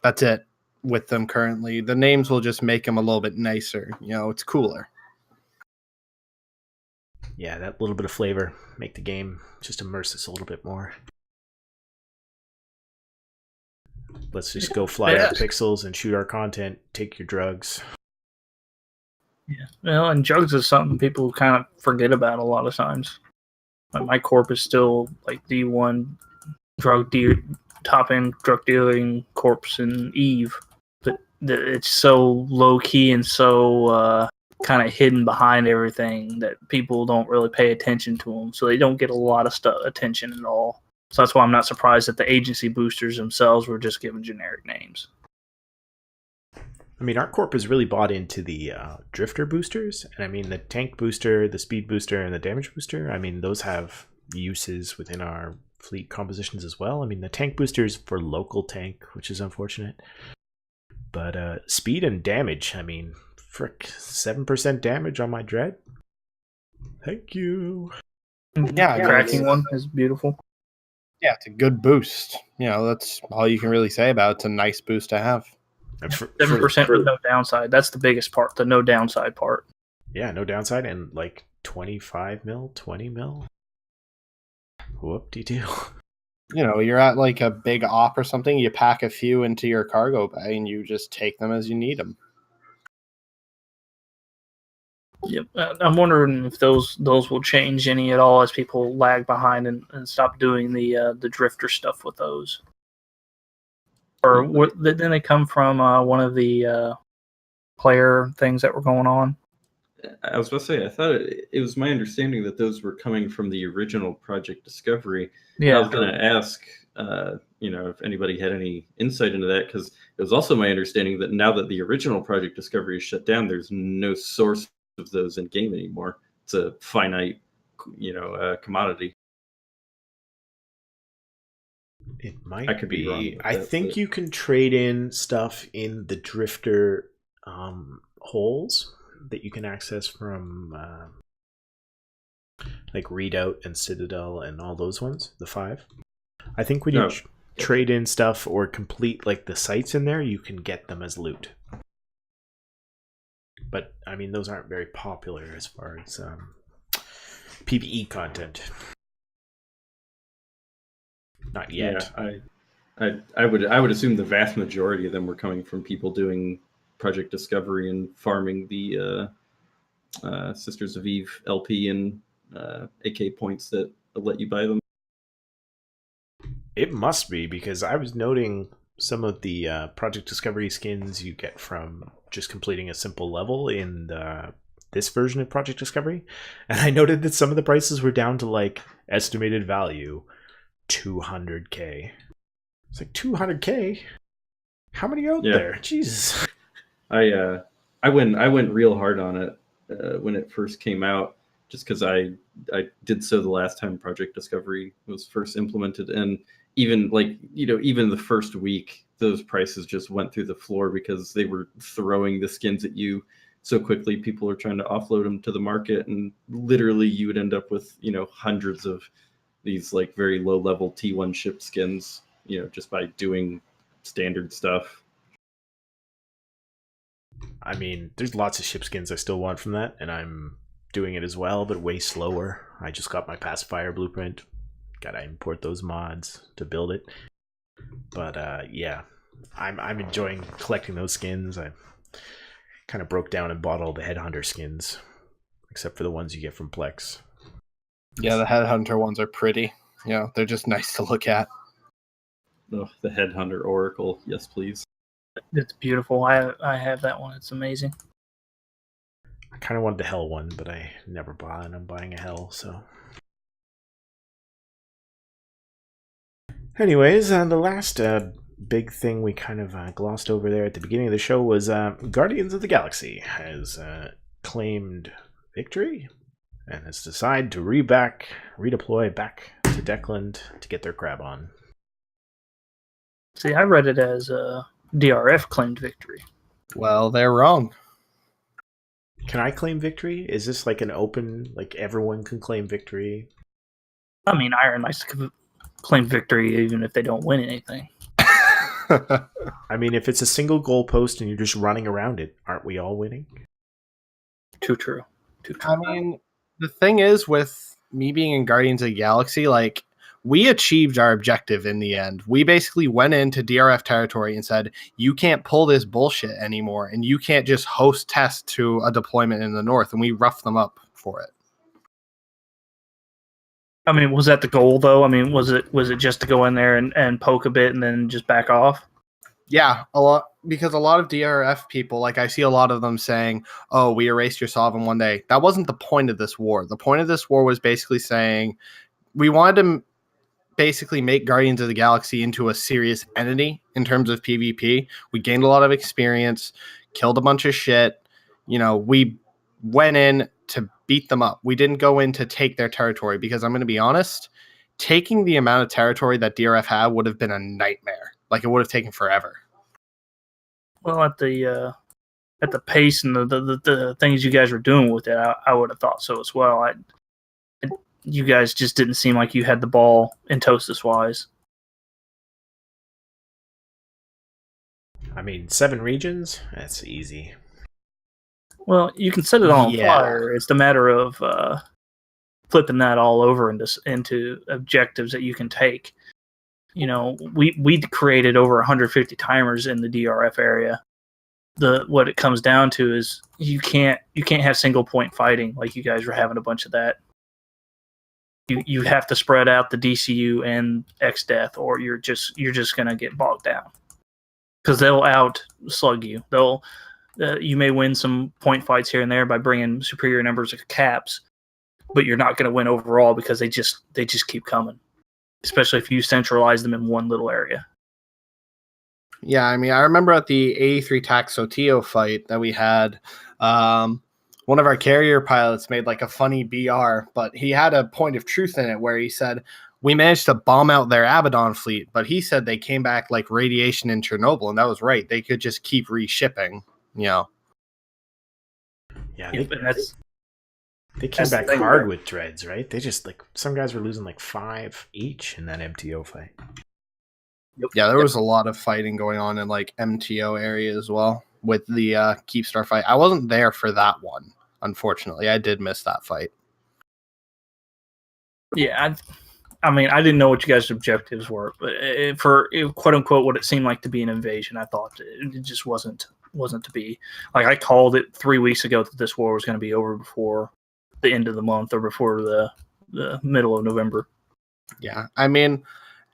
That's it with them currently. The names will just make them a little bit nicer. It's cooler. Yeah, that little bit of flavor make the game just immerse us a little bit more. Let's just go fly our pixels and shoot our content. Take your drugs. Yeah, well, and drugs is something people kind of forget about a lot of times. Like my corp is still like the one top end drug dealing corpse in Eve, but it's so low key and so kind of hidden behind everything that people don't really pay attention to them, so they don't get a lot of attention at all. So that's why I'm not surprised that the agency boosters themselves were just given generic names. I mean, our corp has really bought into the drifter boosters, and I mean the tank booster, the speed booster, and the damage booster. I mean, those have uses within our fleet compositions as well. I mean, the tank booster is for local tank, which is unfortunate, but speed and damage. I mean, frick, 7% damage on my dread. Thank you. Yeah, Cracking one is beautiful. Yeah, it's a good boost. That's all you can really say about it. It's a nice boost to have. 7% with no downside. That's the biggest part, the no downside part. Yeah, no downside, and like 25 mil, 20 mil. Whoop-de-doo. You're at like a big op or something, you pack a few into your cargo bay and you just take them as you need them. Yep, I'm wondering if those will change any at all as people lag behind and stop doing the drifter stuff with those. Or didn't they come from one of the player things that were going on? I was about to say, I thought it was my understanding that those were coming from the original Project Discovery. Yeah. I was going to ask, if anybody had any insight into that, because it was also my understanding that now that the original Project Discovery is shut down, there's no source of those in game anymore. It's a finite, commodity. It might I could be wrong. I think you can trade in stuff in the drifter holes that you can access from like Redoubt and Citadel and all those ones, the 5. I think when you trade in stuff or complete like the sites in there, you can get them as loot. But I mean, those aren't very popular as far as PvE content. Not yet. Yeah, I would assume the vast majority of them were coming from people doing Project Discovery and farming the Sisters of Eve LP and AK points that let you buy them. It must be, because I was noting some of the Project Discovery skins you get from just completing a simple level in this version of Project Discovery, and I noted that some of the prices were down to like estimated value 200k. It's like 200k. How many out there? Jesus. I went real hard on it when it first came out, just because I did so the last time Project Discovery was first implemented, and even even the first week, those prices just went through the floor because they were throwing the skins at you so quickly. People are trying to offload them to the market, and literally you would end up with hundreds of these like very low level T1 ship skins, just by doing standard stuff. I mean, there's lots of ship skins I still want from that, and I'm doing it as well, but way slower. I just got my pacifier blueprint. Gotta import those mods to build it. But yeah, I'm enjoying collecting those skins. I kind of broke down and bought all the Headhunter skins, except for the ones you get from Plex. Yeah, the Headhunter ones are pretty. They're just nice to look at. Oh, the Headhunter Oracle, yes please. It's beautiful. I have that one. It's amazing. I kind of wanted the Hell one, but I never bought, and I'm buying a Hell, so. Anyways, the last big thing we kind of glossed over there at the beginning of the show was Guardians of the Galaxy has claimed victory and has decided to redeploy back to Declan to get their crab on. See, I read it as DRF claimed victory. Well, they're wrong. Can I claim victory? Is this like an open, like everyone can claim victory? I mean, Iron Knights can claim victory even if they don't win anything. I mean, if it's a single goalpost and you're just running around it, aren't we all winning? Too true. Too true. I mean, the thing is, with me being in Guardians of the Galaxy, like, we achieved our objective in the end. We basically went into DRF territory and said, you can't pull this bullshit anymore, and you can't just host tests to a deployment in the north, and we roughed them up for it. I mean, was that the goal though? I mean, was it just to go in there and poke a bit and then just back off? Yeah, a lot, because a lot of DRF people, like, I see a lot of them saying, oh, we erased your Sov in one day. That wasn't the point of this war. The point of this war was basically saying we wanted to basically make Guardians of the Galaxy into a serious entity in terms of PvP. We gained a lot of experience, killed a bunch of shit. You know, we went in to beat them up. We didn't go in to take their territory, because I'm going to be honest, taking the amount of territory that DRF had would have been a nightmare. Like, it would have taken forever. Well, at the pace and the things you guys were doing with it, I would have thought so as well. You guys just didn't seem like you had the ball in Toastus-wise. I mean, 7 regions? That's easy. Well, you can set it on Yeah. fire. It's the matter of flipping that all over into objectives that you can take. You know, we created over 150 timers in the DRF area. What it comes down to is you can't have single point fighting like you guys were having a bunch of that. You have to spread out the DCU and X-Death, or you're just gonna get bogged down, because they'll out slug you. You may win some point fights here and there by bringing superior numbers of caps, but you're not going to win overall because they just keep coming, especially if you centralize them in one little area. Yeah, I mean, I remember at the 83 Taxotio fight that we had, one of our carrier pilots made like a funny BR, but he had a point of truth in it where he said, we managed to bomb out their Abaddon fleet, but he said they came back like radiation in Chernobyl, and that was right. They could just keep reshipping, you know. Yeah, That's they came back the thing, hard right? with dreads, right? They just, like, some guys were losing like 5 each in that MTO fight. Yeah, there was a lot of fighting going on in like MTO area as well with the Keepstar fight. I wasn't there for that one, unfortunately. I did miss that fight. Yeah, I mean, I didn't know what you guys' objectives were, but for quote unquote what it seemed like to be an invasion, I thought it just wasn't to be. Like, I called it 3 weeks ago that this war was going to be over before the end of the month or before the middle of November. Yeah, I mean,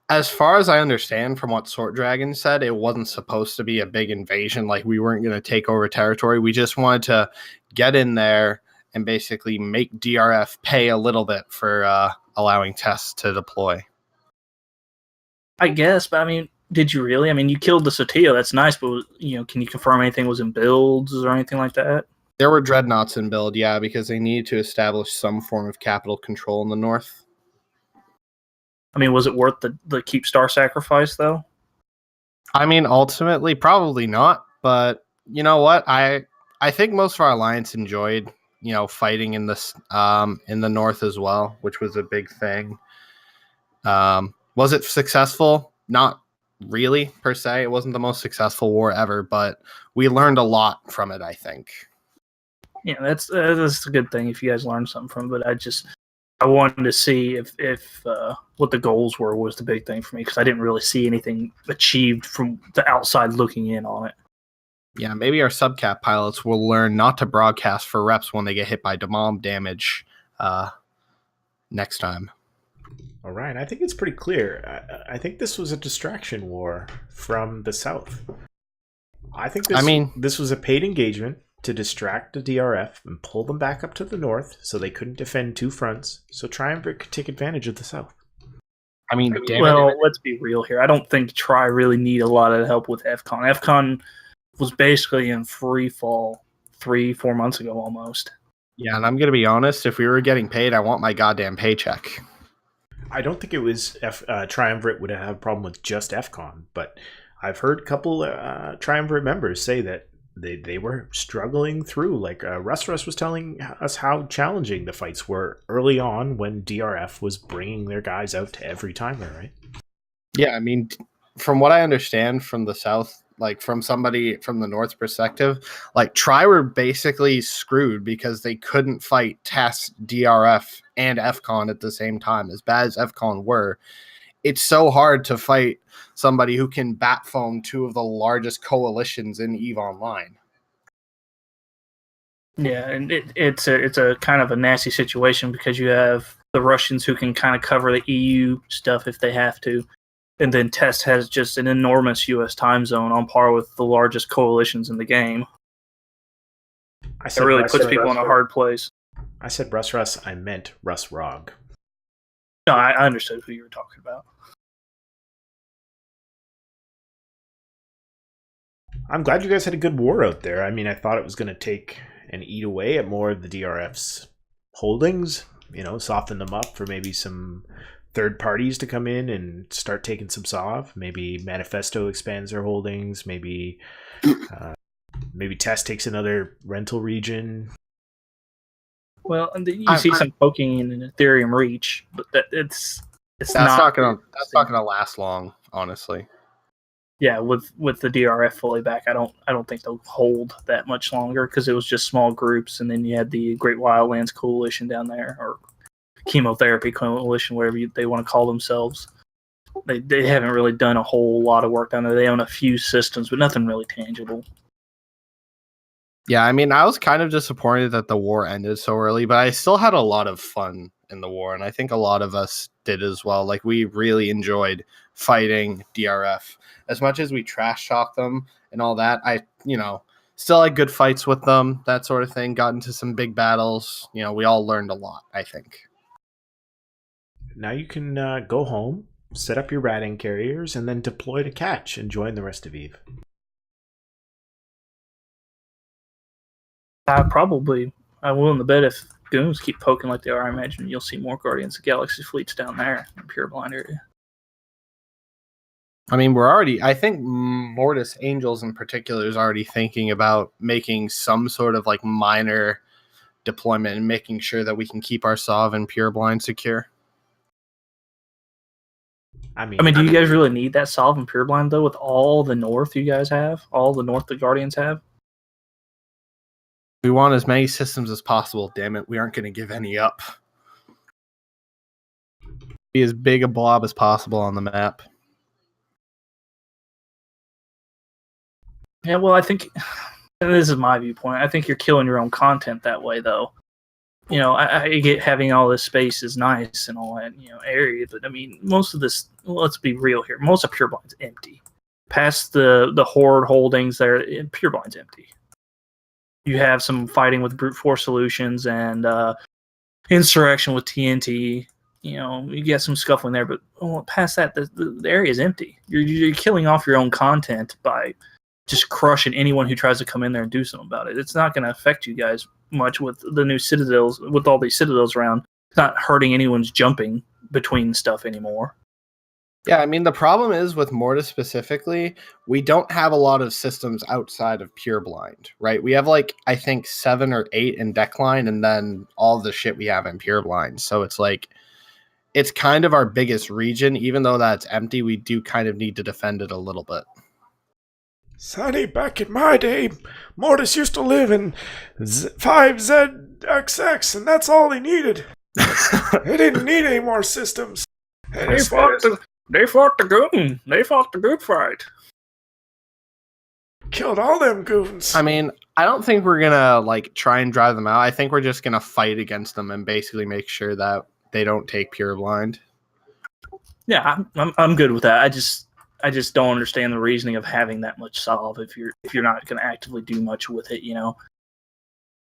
as far as I understand from what Sword Dragon said, it wasn't supposed to be a big invasion. Like, we weren't going to take over territory. We just wanted to get in there and basically make DRF pay a little bit for allowing tests to deploy. I guess, but I mean, did you really? I mean, you killed the Sotio. That's nice, but can you confirm anything was in builds or anything like that? There were dreadnoughts in build, yeah, because they needed to establish some form of capital control in the north. I mean, was it worth the Keepstar sacrifice, though? I mean, ultimately, probably not. But you know what? I think most of our alliance enjoyed, fighting in this in the north as well, which was a big thing. Was it successful? Not really, per se. It wasn't the most successful war ever, but we learned a lot from it, I think. Yeah, that's a good thing if you guys learned something from it. But I wanted to see if what the goals were was the big thing for me, because I didn't really see anything achieved from the outside looking in on it. Yeah, maybe our subcap pilots will learn not to broadcast for reps when they get hit by bomb damage next time. All right, I think it's pretty clear. I think this was a distraction war from the south. I think this was a paid engagement to distract the DRF and pull them back up to the north so they couldn't defend 2 fronts, so Triumvirate could take advantage of the south. I mean, let's be real here. I don't think Tri really need a lot of help with FCON. FCON was basically in free fall 3-4 months ago almost. Yeah, and I'm going to be honest, if we were getting paid, I want my goddamn paycheck. I don't think it was Triumvirate would have a problem with just FCON, but I've heard a couple Triumvirate members say that they were struggling through. Like Russ was telling us how challenging the fights were early on when DRF was bringing their guys out to every timer, right? Yeah, I mean, from what I understand from the South, like from somebody from the North's perspective, like Tri were basically screwed because they couldn't fight TES, DRF, and FCON at the same time. As bad as FCON were, it's so hard to fight somebody who can bat phone two of the largest coalitions in EVE Online. Yeah, and it's a kind of a nasty situation because you have the Russians who can kind of cover the EU stuff if they have to. And then TES has just an enormous U.S. time zone on par with the largest coalitions in the game. It really puts people in a hard place. I said Russ, I meant Russ Rog. No, I understood who you were talking about. I'm glad you guys had a good war out there. I mean, I thought it was going to take and eat away at more of the DRF's holdings, soften them up for maybe some third parties to come in and start taking some SOV. Maybe Manifesto expands their holdings. Maybe TES takes another rental region. Well, and you see some poking in an Ethereum Reach, but that's not gonna last long, honestly. Yeah, with the DRF fully back, I don't think they'll hold that much longer because it was just small groups, and then you had the Great Wildlands Coalition down there, or Chemotherapy Coalition, whatever they want to call themselves. They haven't really done a whole lot of work down there. They own a few systems, but nothing really tangible. Yeah, I mean, I was kind of disappointed that the war ended so early, but I still had a lot of fun in the war, and I think a lot of us did as well. Like, we really enjoyed fighting DRF. As much as we trash talk them and all that, I still had good fights with them, that sort of thing. Got into some big battles. We all learned a lot, I think. Now you can go home, set up your ratting carriers, and then deploy to catch and join the rest of EVE. I'm willing to bet if goons keep poking like they are, I imagine you'll see more Guardians of the Galaxy fleets down there in Pure Blind area. I mean, I think Mortis Angels in particular is already thinking about making some sort of like minor deployment and making sure that we can keep our SOV and Pure Blind secure. I mean, do you guys really need that SOV and Pure Blind though, with all the North you guys have, all the North the Guardians have? We want as many systems as possible, damn it. We aren't going to give any up. Be as big a blob as possible on the map. Yeah, well, I think, and this is my viewpoint, I think you're killing your own content that way, though. I get having all this space is nice and all that, area, but I mean, most of this, let's be real here, most of Pure Blind's empty. Past the Horde holdings there, Pure Blind's empty. You have some fighting with Brute Force Solutions and Insurrection with TNT. You get some scuffling there, but past that, the area is empty. You're killing off your own content by just crushing anyone who tries to come in there and do something about it. It's not going to affect you guys much with the new Citadels, with all these Citadels around. It's not hurting anyone's jumping between stuff anymore. Yeah, I mean, the problem is with Mortis specifically, we don't have a lot of systems outside of Pure Blind, right? We have I think 7 or 8 in Deckline, and then all the shit we have in Pure Blind. So it's kind of our biggest region. Even though that's empty, we do kind of need to defend it a little bit. Sonny, back in my day, Mortis used to live in 5ZXX, and that's all he needed. They didn't need any more systems. They fought the goon. They fought the good fight. Killed all them goons. I mean, I don't think we're gonna try and drive them out. I think we're just gonna fight against them and basically make sure that they don't take Pure Blind. Yeah, I'm good with that. I just don't understand the reasoning of having that much SOV if you're not going to actively do much with it,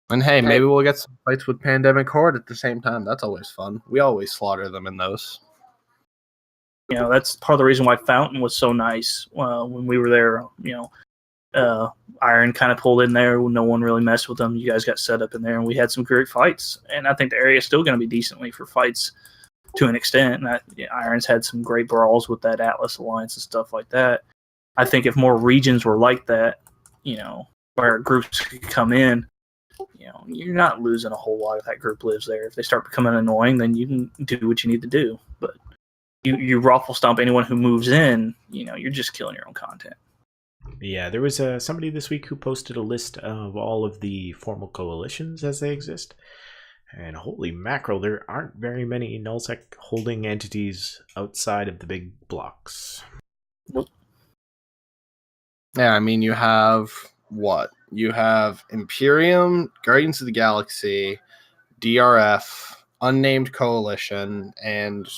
And hey, maybe we'll get some fights with Pandemic Horde at the same time. That's always fun. We always slaughter them in those. That's part of the reason why Fountain was so nice when we were there. Iron kind of pulled in there. No one really messed with them. You guys got set up in there, and we had some great fights. And I think the area is still going to be decently for fights to an extent. And Iron's had some great brawls with that Atlas Alliance and stuff like that. I think if more regions were like that, where groups could come in, you're not losing a whole lot if that group lives there. If they start becoming annoying, then you can do what you need to do. But you raffle stomp anyone who moves in, you're just killing your own content. Yeah, there was somebody this week who posted a list of all of the formal coalitions as they exist. And holy mackerel, there aren't very many nullsec holding entities outside of the big blocks. Nope. Yeah, I mean, you have what? You have Imperium, Guardians of the Galaxy, DRF, Unnamed Coalition, and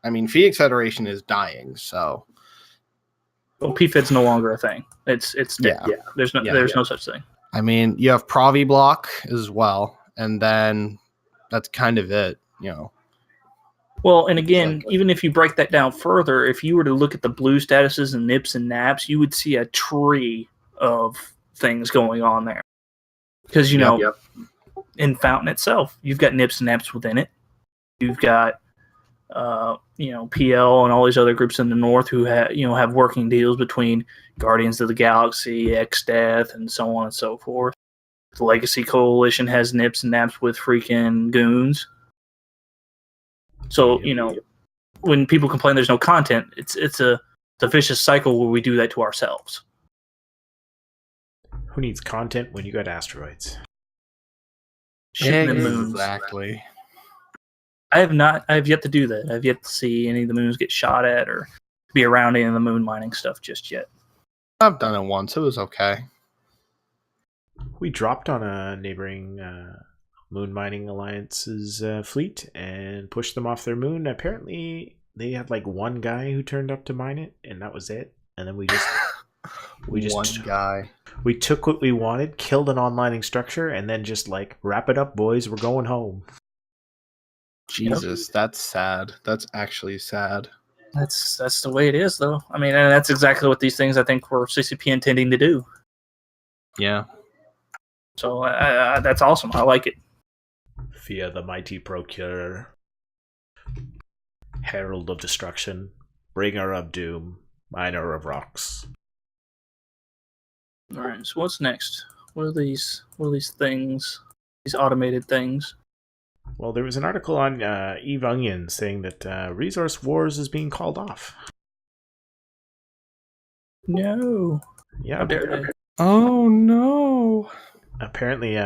I mean, Phoenix Federation is dying, so. Well, PFED's no longer a thing. It's dead. Yeah. There's no such thing. I mean, you have Pravi Block as well, and then that's kind of it, Well, and again, Exactly. even if you break that down further, if you were to look at the blue statuses and nips and naps, you would see a tree of things going on there. Because, Yep. in Fountain itself, you've got nips and naps within it. You've got, PL and all these other groups in the north who have working deals between Guardians of the Galaxy, X-Death, and so on and so forth. The Legacy Coalition has nips and naps with freaking goons. So, when people complain there's no content, it's a vicious cycle where we do that to ourselves. Who needs content when you got asteroids? Shooting the moons. Exactly. I have yet to do that. I've yet to see any of the moons get shot at or be around any of the moon mining stuff just yet. I've done it once. It was okay. We dropped on a neighboring moon mining alliance's fleet and pushed them off their moon. Apparently, they had like one guy who turned up to mine it, and that was it. And then we just One guy. we took what we wanted, killed an onlining structure, and then just like wrap it up, boys. We're going home. Jesus, that's sad. That's actually sad. That's the way it is, though. I mean, and that's exactly what these things I think were CCP intending to do. Yeah. So that's awesome. I like it. Fear the mighty procurer, herald of destruction, bringer of doom, miner of rocks. All right. So what's next? What are these things? These automated things? Well, there was an article on Eve Onion saying that Resource Wars is being called off. No. Yeah, How dare they? Oh no. apparently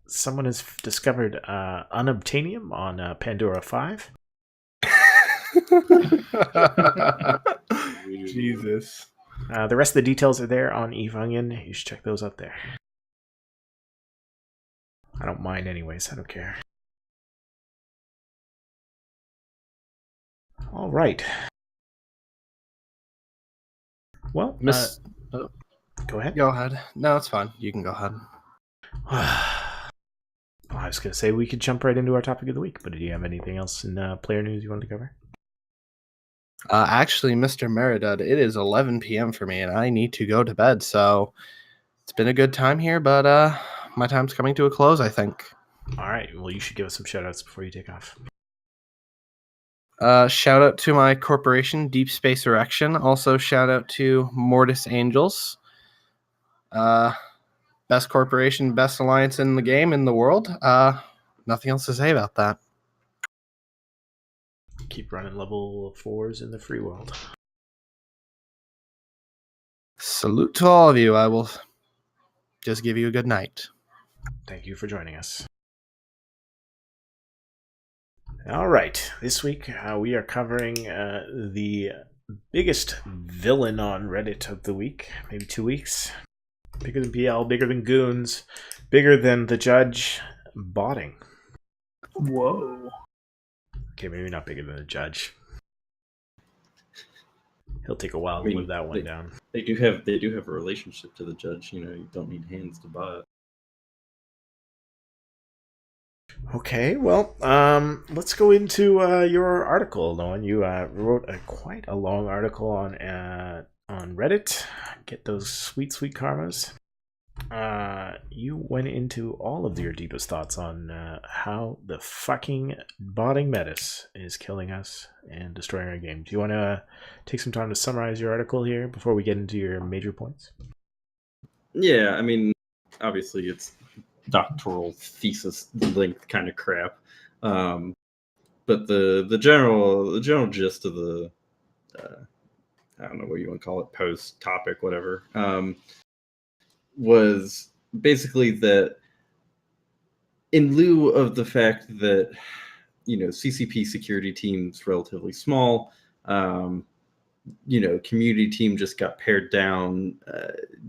someone has discovered unobtainium on Pandora 5. Jesus. The rest of the details are there on Eve Onion. You should check those out there. I don't mind anyways. I don't care. All right. Well, Miss go ahead. Go ahead. No, it's fine. You can go ahead. Well, I was going to say we could jump right into our topic of the week, but do you have anything else in player news you wanted to cover? Actually, Mr. Meridud, it is 11 p.m. for me, and I need to go to bed. So it's been a good time here, but my time's coming to a close, I think. All right. Well, you should give us some shout-outs before you take off. Shout out to my corporation, Deep Space Erection. Also, shout out to Mortis Angels. Best corporation, best alliance in the game, in the world. Nothing else to say about that. Keep running level 4s in the free world. Salute to all of you. I will just give you a good night. Thank you for joining us. All right. This week we are covering the biggest villain on Reddit of the week. Maybe 2 weeks. Bigger than PL, bigger than Goons, bigger than the Judge botting. Whoa. Okay, maybe not bigger than the Judge. He'll take a while to I mean, live that one down. They do have a relationship to the Judge. You don't need hands to buy it. Okay, well, let's go into your article, Nolan. You wrote quite a long article on Reddit. Get those sweet, sweet karmas. You went into all of your deepest thoughts on how the fucking botting metis is killing us and destroying our game. Do you want to take some time to summarize your article here before we get into your major points? Yeah, I mean, obviously it's doctoral thesis length kind of crap. But the general gist of the I don't know what you want to call it, post topic, whatever, was basically that in lieu of the fact that CCP security team's relatively small, community team just got pared down.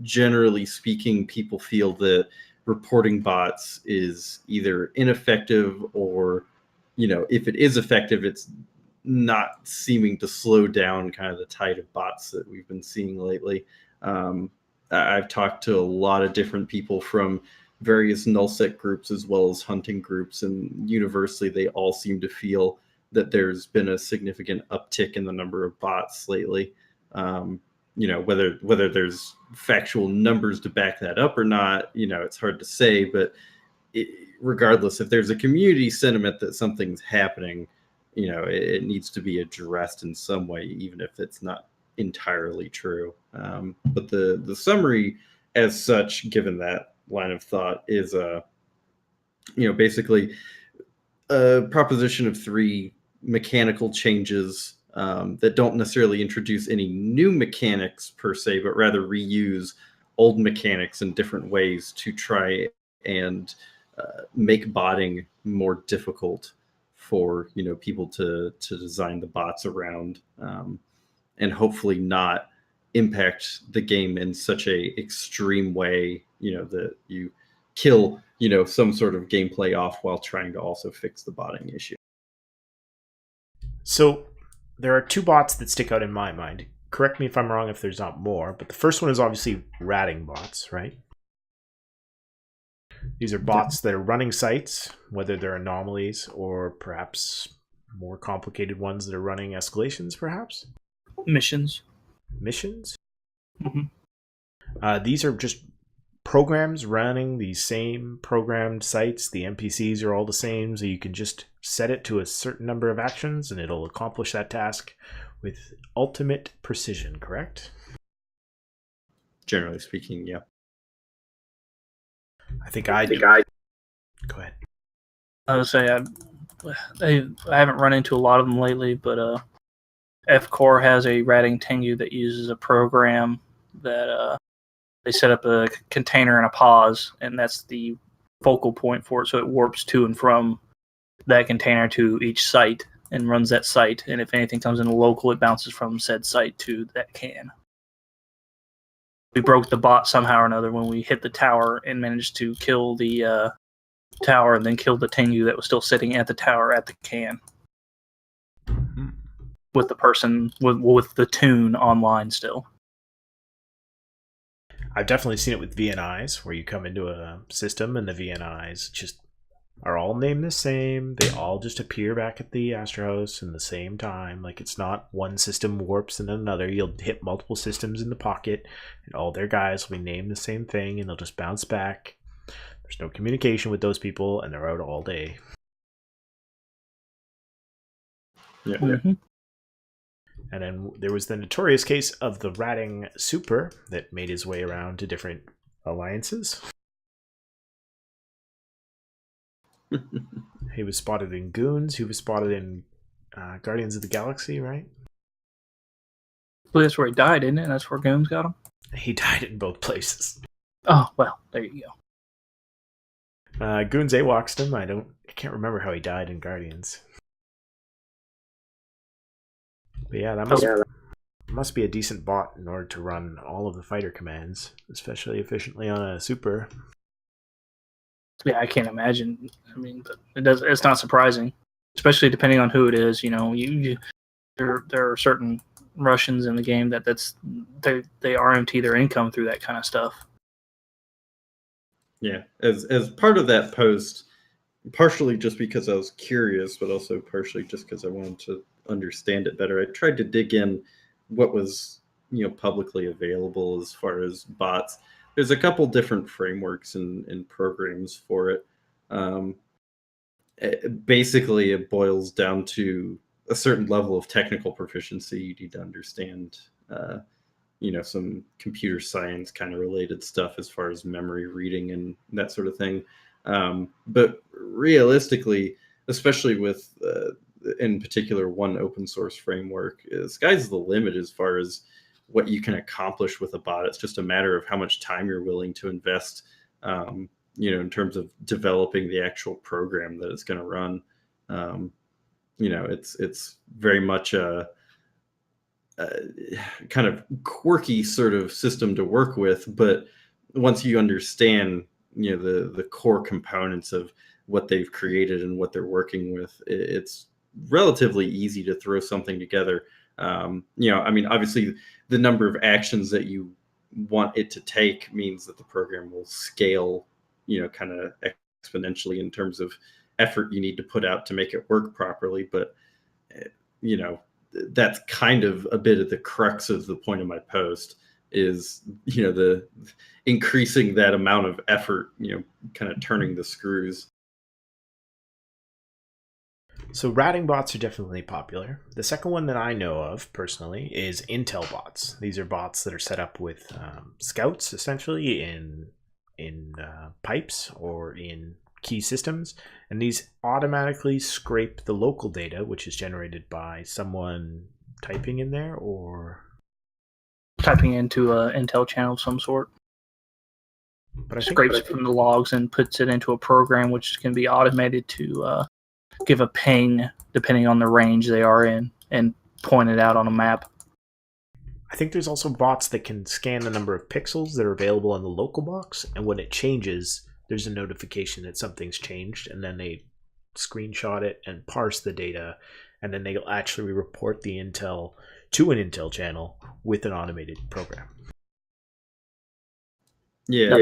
Generally speaking, people feel that reporting bots is either ineffective or, if it is effective, it's not seeming to slow down kind of the tide of bots that we've been seeing lately. I've talked to a lot of different people from various nullsec groups as well as hunting groups, and universally they all seem to feel that there's been a significant uptick in the number of bots lately. Whether there's factual numbers to back that up or not, it's hard to say. But regardless, if there's a community sentiment that something's happening, it needs to be addressed in some way, even if it's not entirely true. But the summary, as such, given that line of thought, is basically a proposition of 3 mechanical changes that don't necessarily introduce any new mechanics per se, but rather reuse old mechanics in different ways to try and make botting more difficult for people to design the bots around, and hopefully not impact the game in such a extreme way, that you kill some sort of gameplay off while trying to also fix the botting issue. So there are 2 bots that stick out in my mind. Correct me if I'm wrong if there's not more, but the first one is obviously ratting bots, right? These are bots that are running sites, whether they're anomalies or perhaps more complicated ones that are running escalations, perhaps? Missions. Missions? Mm-hmm. These are just programs running the same programmed sites. The NPCs are all the same, so you can just set it to a certain number of actions and it'll accomplish that task with ultimate precision, correct? Generally speaking, yeah. I think I do. Go ahead. I would say I haven't run into a lot of them lately, but F-Core has a ratting Tengu that uses a program that they set up a container and a pause, and that's the focal point for it. So it warps to and from that container to each site and runs that site. And if anything comes in local, it bounces from said site to that can. We broke the bot somehow or another when we hit the tower and managed to kill the tower and then kill the Tengu that was still sitting at the tower at the can. Mm-hmm. With the person, with the tune online still. I've definitely seen it with VNIs, where you come into a system and the VNIs just are all named the same. They all just appear back at the Astra House in the same time. Like, it's not one system warps and then another. You'll hit multiple systems in the pocket, and all their guys will be named the same thing, and they'll just bounce back. There's no communication with those people, and they're out all day. Yeah. Mm-hmm. And then there was the notorious case of the ratting super that made his way around to different alliances. He was spotted in Goons. He was spotted in Guardians of the Galaxy, right? Well, that's where he died, isn't it? That's where Goons got him? He died in both places. Oh, well, there you go. Goons AWOX'd him. I can't remember how he died in Guardians. But yeah, that must be a decent bot in order to run all of the fighter commands, especially efficiently on a super. Yeah, I can't imagine. I mean, but it's not surprising, especially depending on who it is. There are certain Russians in the game they RMT their income through that kind of stuff. Yeah, as part of that post, partially just because I was curious, but also partially just because I wanted to understand it better, I tried to dig in what was publicly available as far as bots. There's a couple different frameworks and programs for it. Basically, it boils down to a certain level of technical proficiency. You need to understand some computer science kind of related stuff as far as memory reading and that sort of thing. But realistically, especially with in particular one open source framework, sky's the limit as far as what you can accomplish with a bot. It's just a matter of how much time you're willing to invest, in terms of developing the actual program that it's going to run. It's very much a kind of quirky sort of system to work with, but once you understand the core components of what they've created and what they're working with, it's relatively easy to throw something together. Obviously the number of actions that you want it to take means that the program will scale kind of exponentially in terms of effort you need to put out to make it work properly. But that's kind of a bit of the crux of the point of my post is the increasing that amount of effort, kind of turning the screws. So ratting bots are definitely popular. The second one that I know of personally is Intel bots. These are bots that are set up with scouts essentially in pipes or in key systems, and these automatically scrape the local data, which is generated by someone typing in there or typing into a Intel channel of some sort. But I scrapes it from the logs and puts it into a program which can be automated to give a ping depending on the range they are in and point it out on a map. I think there's also bots that can scan the number of pixels that are available on the local box, and when it changes, there's a notification that something's changed, and then they screenshot it and parse the data, and then they'll actually report the intel to an Intel channel with an automated program. Yeah,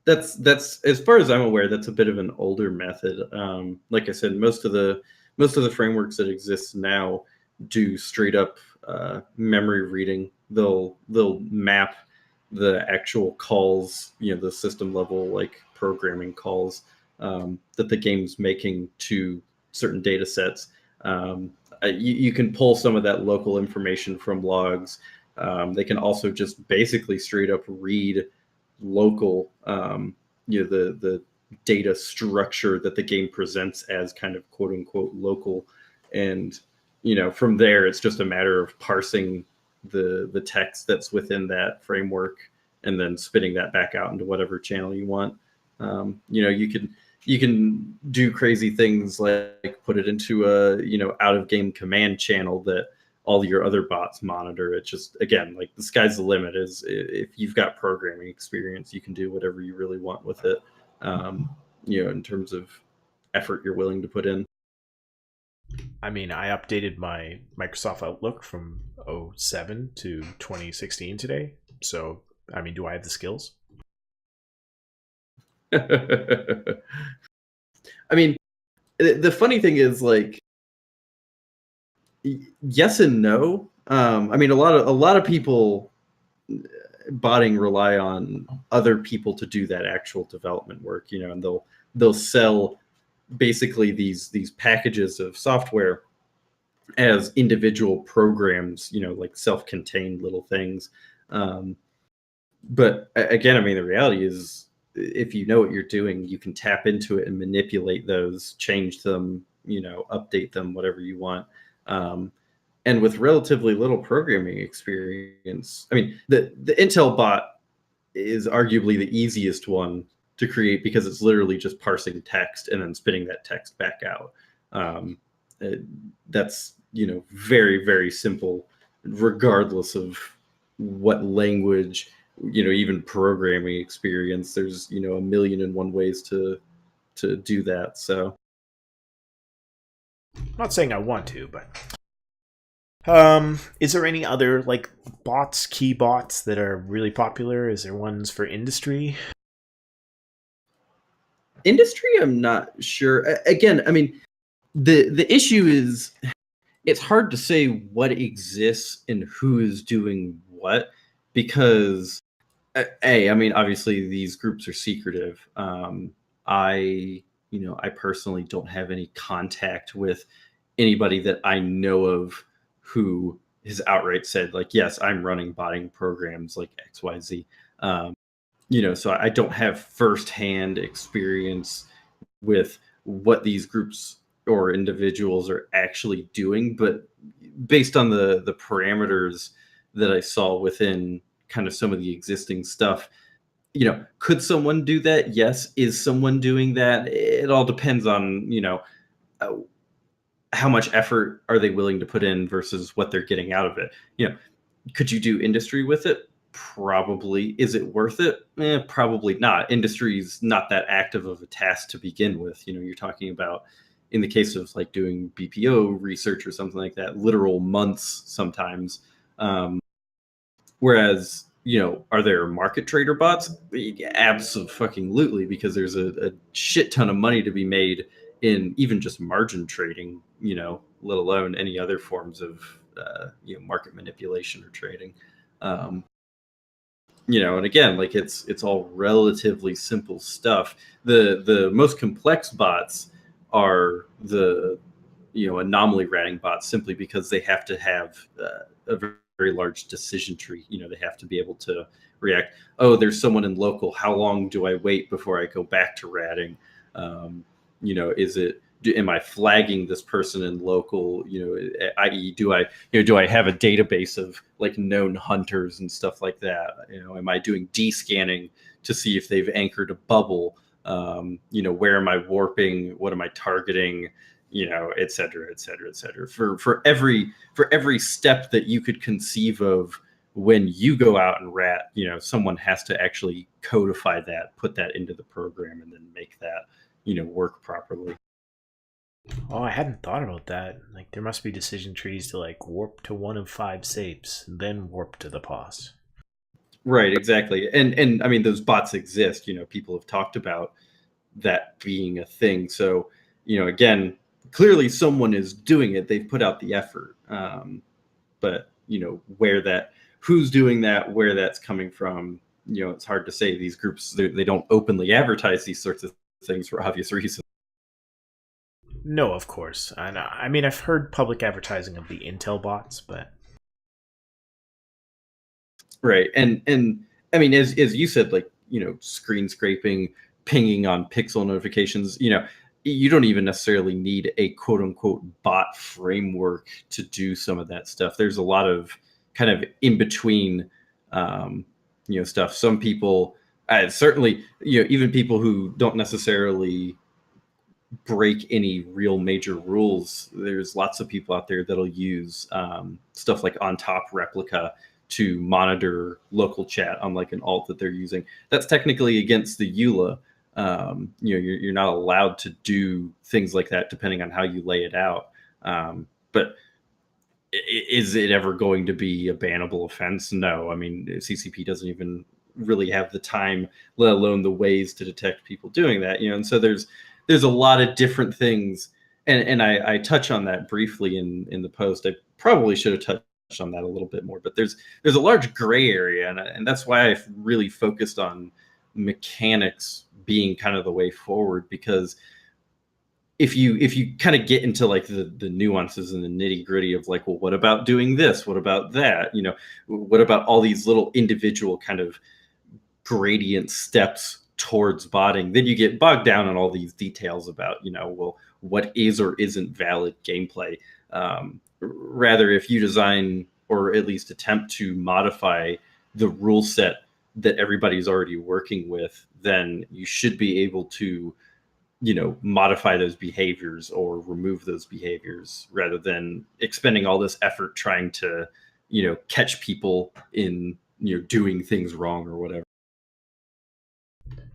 that's as far as I'm aware, that's a bit of an older method. Like I said, most of the frameworks that exist now do straight up memory reading. They'll map the actual calls, the system level like programming calls that the game's making to certain data sets. You can pull some of that local information from logs. They can also just basically straight up read local, the data structure that the game presents as kind of quote unquote local. And, from there, it's just a matter of parsing the text that's within that framework and then spitting that back out into whatever channel you want. You can do crazy things like put it into a, out of game command channel that all your other bots monitor. It just, again, like the sky's the limit. Is if you've got programming experience, you can do whatever you really want with it. In terms of effort you're willing to put in. I mean, I updated my Microsoft Outlook from 2007 to 2016 today. So, I mean, do I have the skills? I mean, the funny thing is, like, yes and no. I mean, a lot of people botting rely on other people to do that actual development work, and they'll sell basically these packages of software as individual programs, like self-contained little things. But again, I mean, the reality is, if you know what you're doing, you can tap into it and manipulate those, change them, update them, whatever you want. And with relatively little programming experience, I mean, the Intel bot is arguably the easiest one to create because it's literally just parsing text and then spitting that text back out. That's, very, very simple, regardless of what language, even programming experience. There's, a million and one ways to do that. So I'm not saying I want to, but is there any other like bots, key bots that are really popular? Is there ones for industry? Industry, I'm not sure. Again, I mean, the issue is it's hard to say what exists and who is doing what, because I mean, obviously these groups are secretive. I personally don't have any contact with anybody that I know of who has outright said like, yes, I'm running botting programs like XYZ. So I don't have firsthand experience with what these groups or individuals are actually doing, but based on the parameters that I saw within kind of some of the existing stuff, could someone do that? Yes. Is someone doing that? It all depends on, uh, how much effort are they willing to put in versus what they're getting out of it. Could you do industry with it? Probably. Is it worth it? Probably not. Industry's not that active of a task to begin with. You're talking about, in the case of like doing BPO research or something like that, literal months sometimes. Whereas, are there market trader bots? Absolutely, because there's a shit ton of money to be made in even just margin trading, let alone any other forms of market manipulation or trading. And again, like it's all relatively simple stuff. The most complex bots are the anomaly ratting bots, simply because they have to have a very large decision tree. They have to be able to react. Oh, there's someone in local. How long do I wait before I go back to ratting? Am I flagging this person in local? I.e., do I have a database of like known hunters and stuff like that? Am I doing D-scanning to see if they've anchored a bubble? Where am I warping? What am I targeting? Et cetera, et cetera, et cetera. For every step that you could conceive of when you go out and rat, someone has to actually codify that, put that into the program, and then make that, work properly. Oh, I hadn't thought about that. Like, there must be decision trees to like warp to one of 5 sapes, then warp to the pos. Right, exactly. And I mean, those bots exist. People have talked about that being a thing. So, again, clearly someone is doing it. They've put out the effort. But who's doing that, where that's coming from, it's hard to say. These groups, they don't openly advertise these sorts of things for obvious reasons. No, of course. I mean, I've heard public advertising of the Intel bots, but right. And I mean, as you said, like, screen scraping, pinging on pixel notifications, you don't even necessarily need a quote unquote bot framework to do some of that stuff. There's a lot of kind of in between, stuff. Some people, certainly, even people who don't necessarily break any real major rules, there's lots of people out there that'll use stuff like on top replica to monitor local chat on like an alt that they're using. That's technically against the EULA. You're not allowed to do things like that depending on how you lay it out. But is it ever going to be a bannable offense? No. I mean, CCP doesn't even really have the time, let alone the ways to detect people doing that. And so there's a lot of different things. And I touch on that briefly in the post. I probably should have touched on that a little bit more, but there's a large gray area. And that's why I've really focused on mechanics being kind of the way forward, because if you kind of get into like the nuances and the nitty gritty of like, well, what about doing this? What about that? What about all these little individual kind of gradient steps towards botting? Then you get bogged down on all these details about, well, what is or isn't valid gameplay. Rather, if you design or at least attempt to modify the rule set that everybody's already working with, then you should be able to, modify those behaviors or remove those behaviors, rather than expending all this effort trying to, catch people in, doing things wrong or whatever.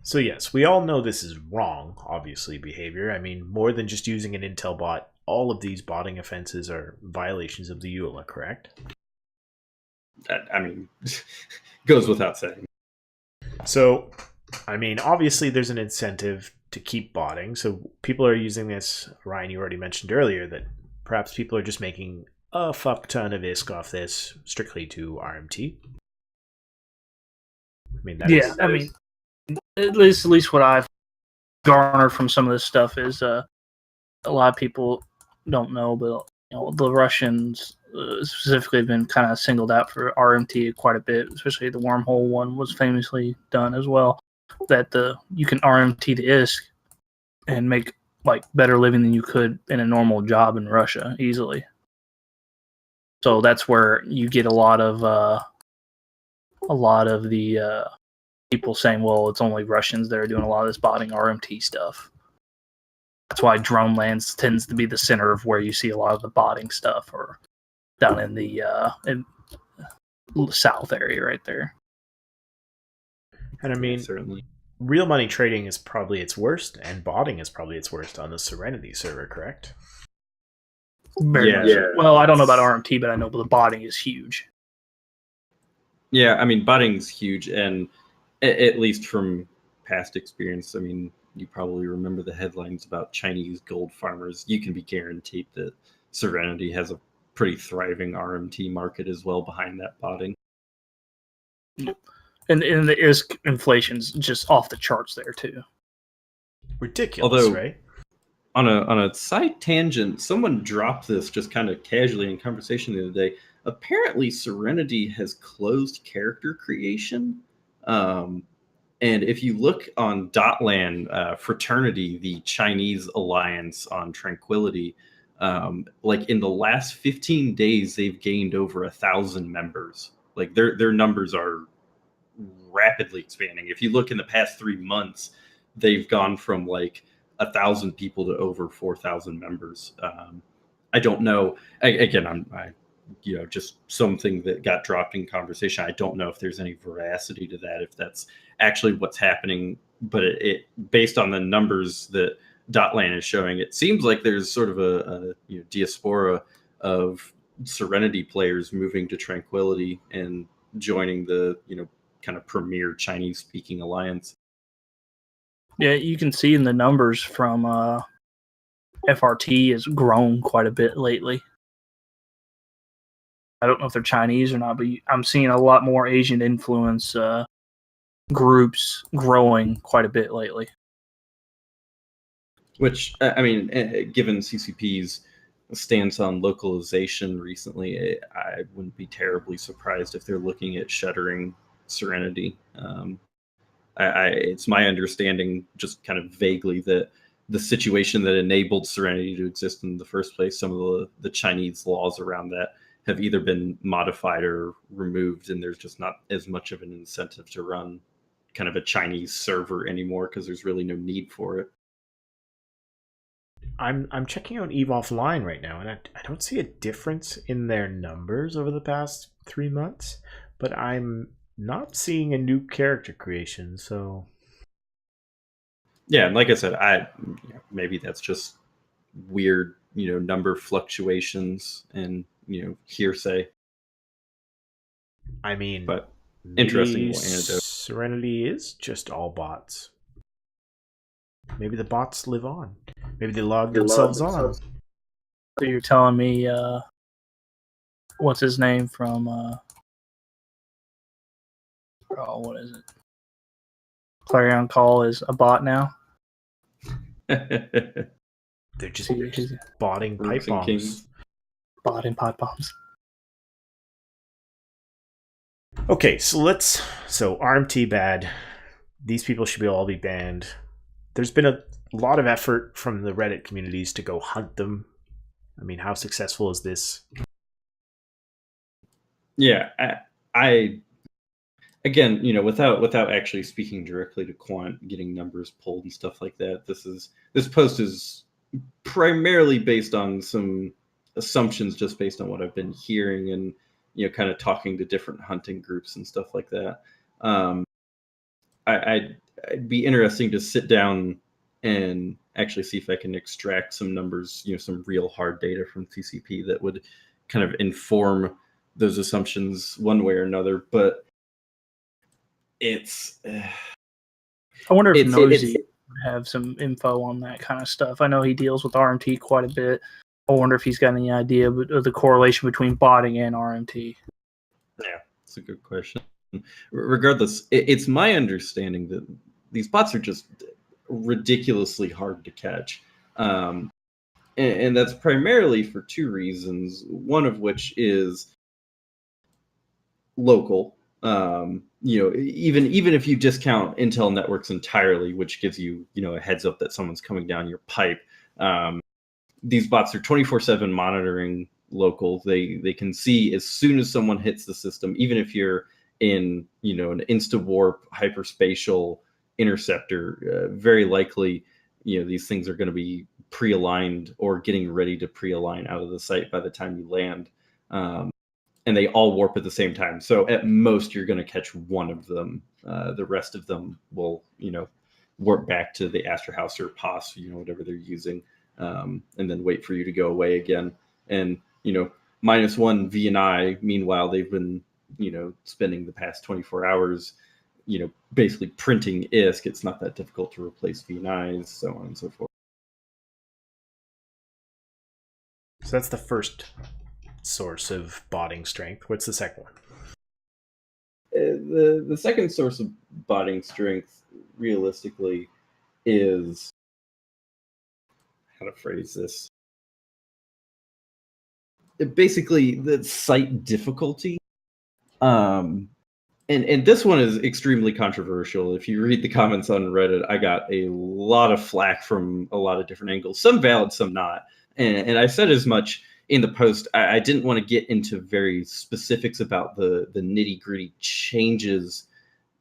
So yes, we all know this is wrong, obviously, behavior. I mean, more than just using an Intel bot, all of these botting offenses are violations of the EULA, correct? I mean, goes without saying. So, I mean, obviously there's an incentive to keep botting. So people are using this. Ryan, you already mentioned earlier that perhaps people are just making a fuck ton of ISK off this strictly to RMT. I mean, at least what I've garnered from some of this stuff is a lot of people don't know, but the Russians specifically have been kind of singled out for RMT quite a bit, especially the wormhole one was famously done as well. That you can RMT the ISK and make like better living than you could in a normal job in Russia easily. So that's where you get a lot of the people saying, well, it's only Russians that are doing a lot of this botting RMT stuff. That's why Dronelands tends to be the center of where you see a lot of the botting stuff, or down in the south area right there. And I mean, Certainly. real money trading is probably its worst, and botting is probably its worst on the Serenity server, correct? Very Yeah. much. Yeah. Well, I don't know about RMT, but I know the botting is huge. Yeah, I mean, botting's huge, and at least from past experience, I mean, you probably remember the headlines about Chinese gold farmers. You can be guaranteed that Serenity has a pretty thriving RMT market as well behind that botting. And the ISK inflation's just off the charts there too. Ridiculous, Although- right? On a side tangent, someone dropped this just kind of casually in conversation the other day. Apparently, Serenity has closed character creation. And if you look on Dotlan, Fraternity, the Chinese alliance on Tranquility, like in the last 15 days, they've gained over 1,000 members. Like their numbers are rapidly expanding. If you look in the past 3 months, they've gone from like 1,000 people to over 4,000 members. I don't know. Again, I just something that got dropped in conversation. I don't know if there's any veracity to that, if that's actually what's happening. But it based on the numbers that Dotlan is showing, it seems like there's sort of a diaspora of Serenity players moving to Tranquility and joining the kind of premier Chinese speaking alliance. Yeah, you can see in the numbers from FRT has grown quite a bit lately. I don't know if they're Chinese or not, but I'm seeing a lot more Asian influence groups growing quite a bit lately. Which, I mean, given CCP's stance on localization recently, I wouldn't be terribly surprised if they're looking at shuttering Serenity. It's my understanding, just kind of vaguely, that the situation that enabled Serenity to exist in the first place, some of the Chinese laws around that have either been modified or removed, and there's just not as much of an incentive to run kind of a Chinese server anymore because there's really no need for it. I'm checking out EVE Offline right now, and I don't see a difference in their numbers over the past 3 months, but I'm not seeing a new character creation, so Yeah, and like I said, maybe that's just weird, number fluctuations and hearsay. I mean, But interesting maybe little anecdote. Serenity is just all bots. Maybe the bots live on. Maybe they log themselves on. So you're telling me, what's his name from? What is it? Clarion Call is a bot now. They're just botting pipe Rooks and bombs. kings. Bot and pot bombs. Okay, so RMT bad. These people should all be banned. There's been a lot of effort from the Reddit communities to go hunt them. I mean, how successful is this? Yeah, I again, without actually speaking directly to Quant, getting numbers pulled and stuff like that. This post is primarily based on some assumptions, just based on what I've been hearing and kind of talking to different hunting groups and stuff like that. I'd be interesting to sit down and actually see if I can extract some numbers, some real hard data from CCP that would kind of inform those assumptions one way or another. But it's I wonder if Nosy would have some info on that kind of stuff. I know he deals with RMT quite a bit. I wonder if he's got any idea of the correlation between botting and RMT. Yeah, it's a good question. Regardless, it's my understanding that these bots are just ridiculously hard to catch. and that's primarily for two reasons. One of which is local. Even if you discount Intel networks entirely, which gives you a heads up that someone's coming down your pipe, these bots are 24/7 monitoring local. They can see as soon as someone hits the system, even if you're in an insta warp hyperspatial interceptor. Very likely, these things are going to be pre-aligned or getting ready to pre-align out of the site by the time you land. And they all warp at the same time. So at most, you're going to catch one of them. The rest of them will, warp back to the Astra House or POS, whatever they're using, and then wait for you to go away again. And, -1 VNI, meanwhile, they've been, spending the past 24 hours, basically printing ISK. It's not that difficult to replace VNIs, so on and so forth. So that's the first source of botting strength. What's the second one? The second source of botting strength, realistically, is how to phrase this. Basically, the site difficulty. And this one is extremely controversial. If you read the comments on Reddit, I got a lot of flack from a lot of different angles. Some valid, some not. And I said as much in the post. I didn't want to get into very specifics about the nitty gritty changes,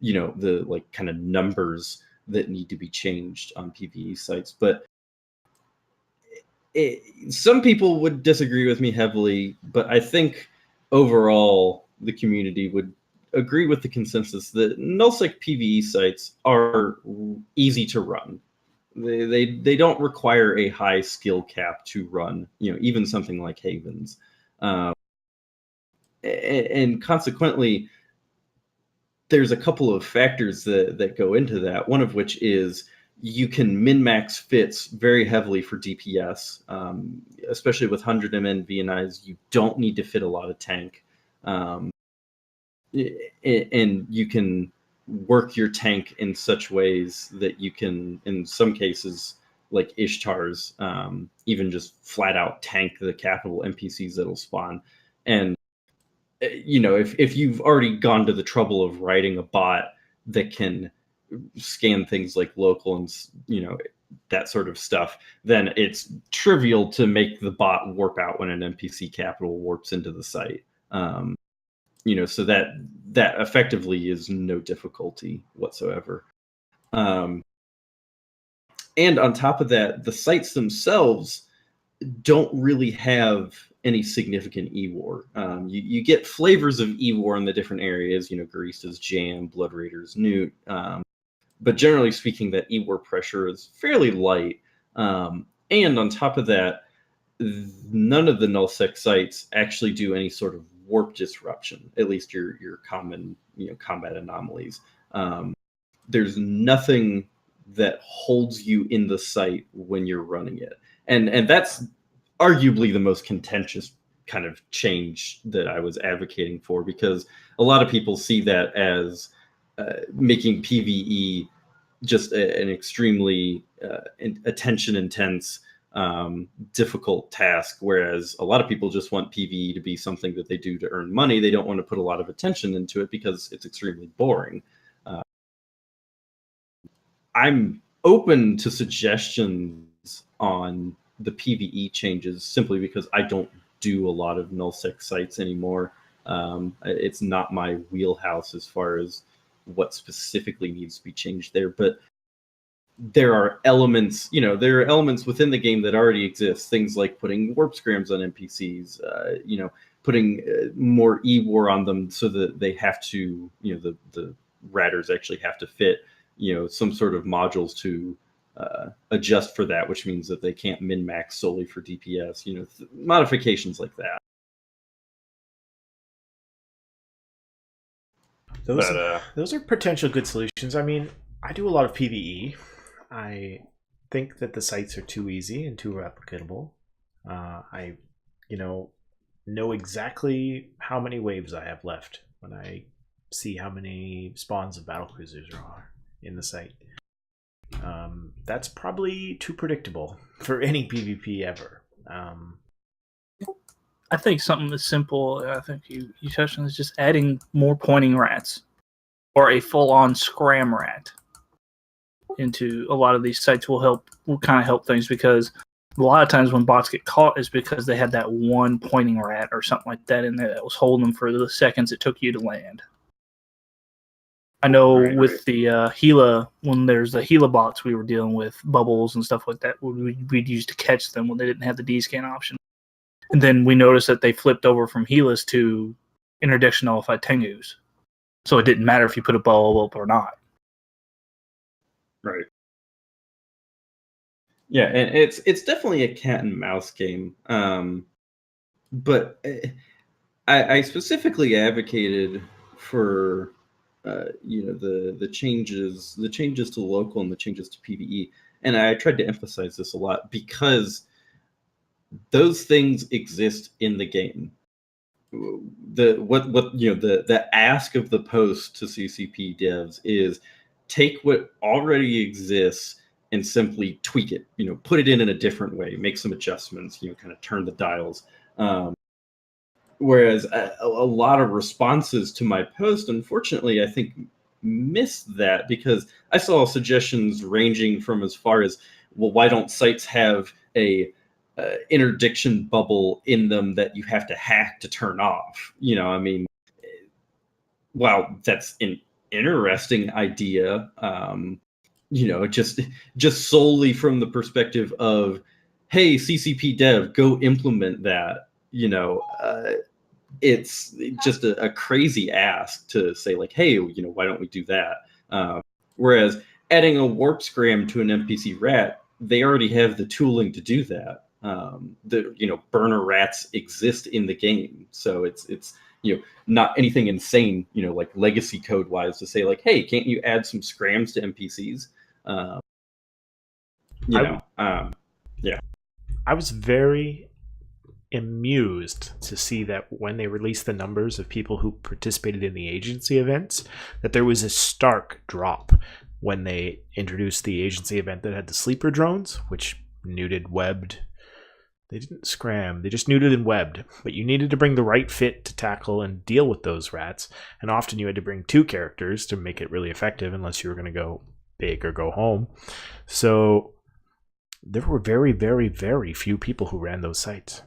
the like kind of numbers that need to be changed on PvE sites. But some people would disagree with me heavily, but I think overall the community would agree with the consensus that nullsec PvE sites are easy to run. They don't require a high skill cap to run, even something like Havens. And consequently, there's a couple of factors that go into that, one of which is you can min-max fits very heavily for DPS, especially with 100 MN VNIs. You don't need to fit a lot of tank. And you can work your tank in such ways that you can, in some cases, like Ishtar's, even just flat out tank the capital NPCs that'll spawn. And if you've already gone to the trouble of writing a bot that can scan things like local and that sort of stuff, then it's trivial to make the bot warp out when an NPC capital warps into the site. So that effectively is no difficulty whatsoever. And on top of that, the sites themselves don't really have any significant E-War. You get flavors of E-War in the different areas, Garista's Jam, Blood Raiders, Newt. But generally speaking, that E-War pressure is fairly light. And on top of that, none of the nullsec sites actually do any sort of warp disruption, at least your common combat anomalies. There's nothing that holds you in the site when you're running it, and that's arguably the most contentious kind of change that I was advocating for, because a lot of people see that as making PvE just an extremely attention intense, difficult task, whereas a lot of people just want PvE to be something that they do to earn money. They don't want to put a lot of attention into it because it's extremely boring. I'm open to suggestions on the PvE changes simply because I don't do a lot of nullsec sites anymore. It's not my wheelhouse as far as what specifically needs to be changed there, but there are elements, within the game that already exist. Things like putting warp scrams on NPCs, putting more E-War on them so that they have to, the ratters actually have to fit, some sort of modules to adjust for that, which means that they can't min-max solely for DPS, modifications like that. Those are potential good solutions. I mean, I do a lot of PvE. I think that the sites are too easy and too replicatable. I, know exactly how many waves I have left when I see how many spawns of battlecruisers there are in the site. That's probably too predictable for any PvP ever. I think something that's simple, I think you touched on, is just adding more pointing rats or a full-on scram rat into a lot of these sites will kind of help things, because a lot of times when bots get caught is because they had that one pointing rat or something like that in there that was holding them for the seconds it took you to land. I know with the Gila, when there's the Gila bots we were dealing with, bubbles and stuff like that, we'd use to catch them when they didn't have the D-scan option. And then we noticed that they flipped over from Gilas to interdiction nullified Tengus. So it didn't matter if you put a bubble up or not. Right. Yeah, and it's definitely a cat and mouse game. But I specifically advocated for the changes to local and the changes to PvE, and I tried to emphasize this a lot because those things exist in the game. The ask of the post to CCP devs is take what already exists and simply tweak it, put it in a different way, make some adjustments, kind of turn the dials. Whereas a lot of responses to my post, unfortunately, I think missed that, because I saw suggestions ranging from as far as, well, why don't sites have a interdiction bubble in them that you have to hack to turn off? While that's an interesting idea, just solely from the perspective of, hey, CCP dev, go implement that. It's just a crazy ask to say, like, hey, why don't we do that? Whereas adding a warp scram to an NPC rat, they already have the tooling to do that. Burner rats exist in the game, so it's not anything insane, like legacy code wise, to say, like, hey, can't you add some scrams to NPCs? Yeah. I was very amused to see that when they released the numbers of people who participated in the agency events, that there was a stark drop when they introduced the agency event that had the sleeper drones, which neuted webbed. They didn't scram, they just neuted and webbed, but you needed to bring the right fit to tackle and deal with those rats, and often you had to bring 2 characters to make it really effective, unless you were going to go big or go home. So there were very, very, very few people who ran those sites.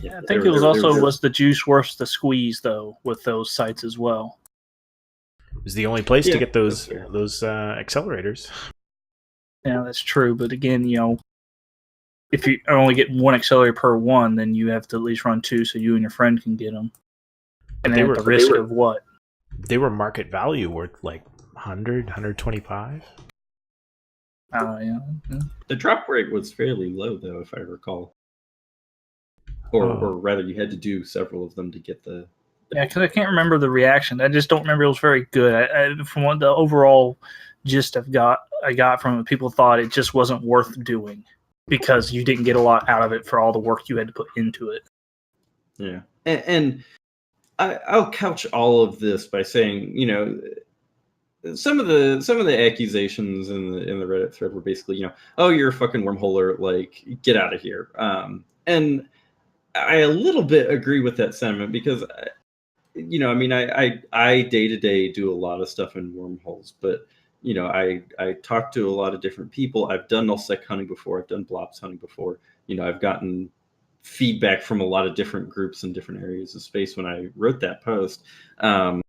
Yeah, I think it was the juice worth the squeeze, though, with those sites as well. It was the only place to get those accelerators. Yeah, that's true. But again, if you only get 1 accelerator per one, then you have to at least run 2 so you and your friend can get them. And then at the risk of what? They were market value worth like 100, 125. Yeah. The drop rate was fairly low, though, if I recall. Or rather, you had to do several of them to get the... Yeah, because I can't remember the reaction. I just don't remember it was very good. From what the overall gist I got from it, people thought it just wasn't worth doing because you didn't get a lot out of it for all the work you had to put into it. Yeah, and I'll couch all of this by saying, some of the accusations in the Reddit thread were basically, oh, you're a fucking wormholer, like, get out of here. And I a little bit agree with that sentiment, because, I day to day do a lot of stuff in wormholes, but, I talk to a lot of different people. I've done nullsec hunting before. I've done blops hunting before. I've gotten feedback from a lot of different groups in different areas of space when I wrote that post. Wormhole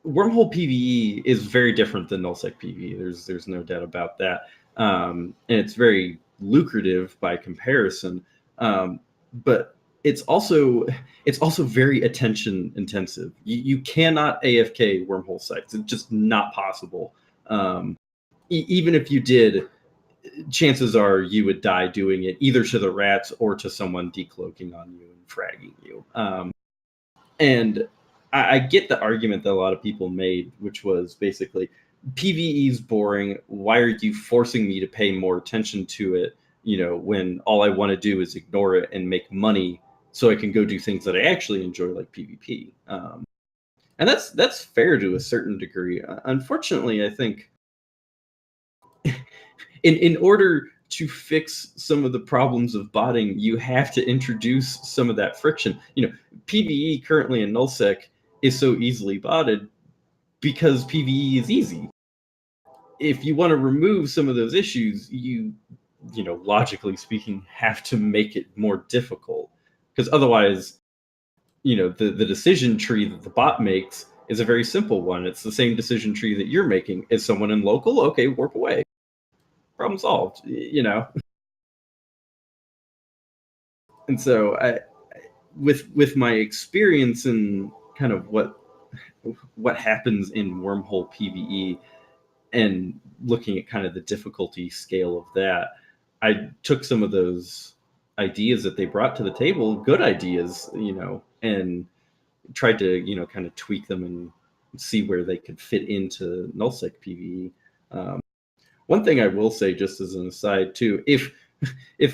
PvE is very different than nullsec PvE. There's no doubt about that. And it's very lucrative by comparison. But it's also very attention intensive. You cannot AFK wormhole sites. It's just not possible. Even if you did, chances are you would die doing it, either to the rats or to someone decloaking on you and fragging you. And I get the argument that a lot of people made, which was basically, PvE is boring. Why are you forcing me to pay more attention to it, when all I want to do is ignore it and make money so I can go do things that I actually enjoy, like PvP. And that's fair to a certain degree. Unfortunately, I think in order to fix some of the problems of botting, you have to introduce some of that friction. PvE currently in nullsec is so easily botted because PvE is easy. If you want to remove some of those issues, you logically speaking, have to make it more difficult, because otherwise, the decision tree that the bot makes is a very simple one. It's the same decision tree that you're making. Is someone in local? Okay, warp away. Problem solved. And so with my experience in kind of what happens in wormhole PvE and looking at kind of the difficulty scale of that, I took some of those ideas that they brought to the table, good ideas, and tried to, kind of tweak them and see where they could fit into nullsec PvE. One thing I will say, just as an aside too, if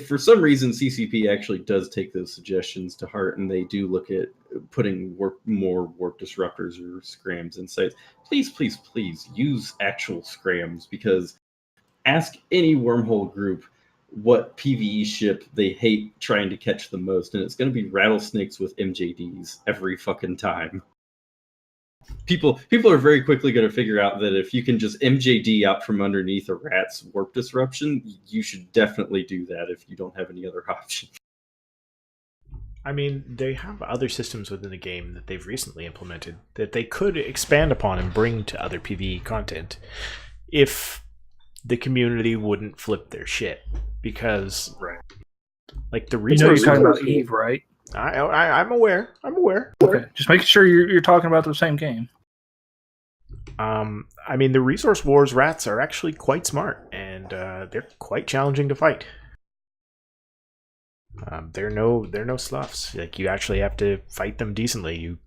for some reason CCP actually does take those suggestions to heart and they do look at putting more warp disruptors or scrams in sites, please use actual scrams, because ask any wormhole group what PvE ship they hate trying to catch the most, and it's going to be rattlesnakes with MJDs every fucking time. People are very quickly going to figure out that if you can just MJD out from underneath a rat's warp disruption, you should definitely do that if you don't have any other option. I mean, they have other systems within the game that they've recently implemented that they could expand upon and bring to other PvE content if the community wouldn't flip their shit. Because, like, the resource... you're talking about Eve, right? I'm aware. Okay, just making sure you're talking about the same game. I mean, the Resource Wars rats are actually quite smart, and they're quite challenging to fight. They're no sloughs. Like, you actually have to fight them decently. You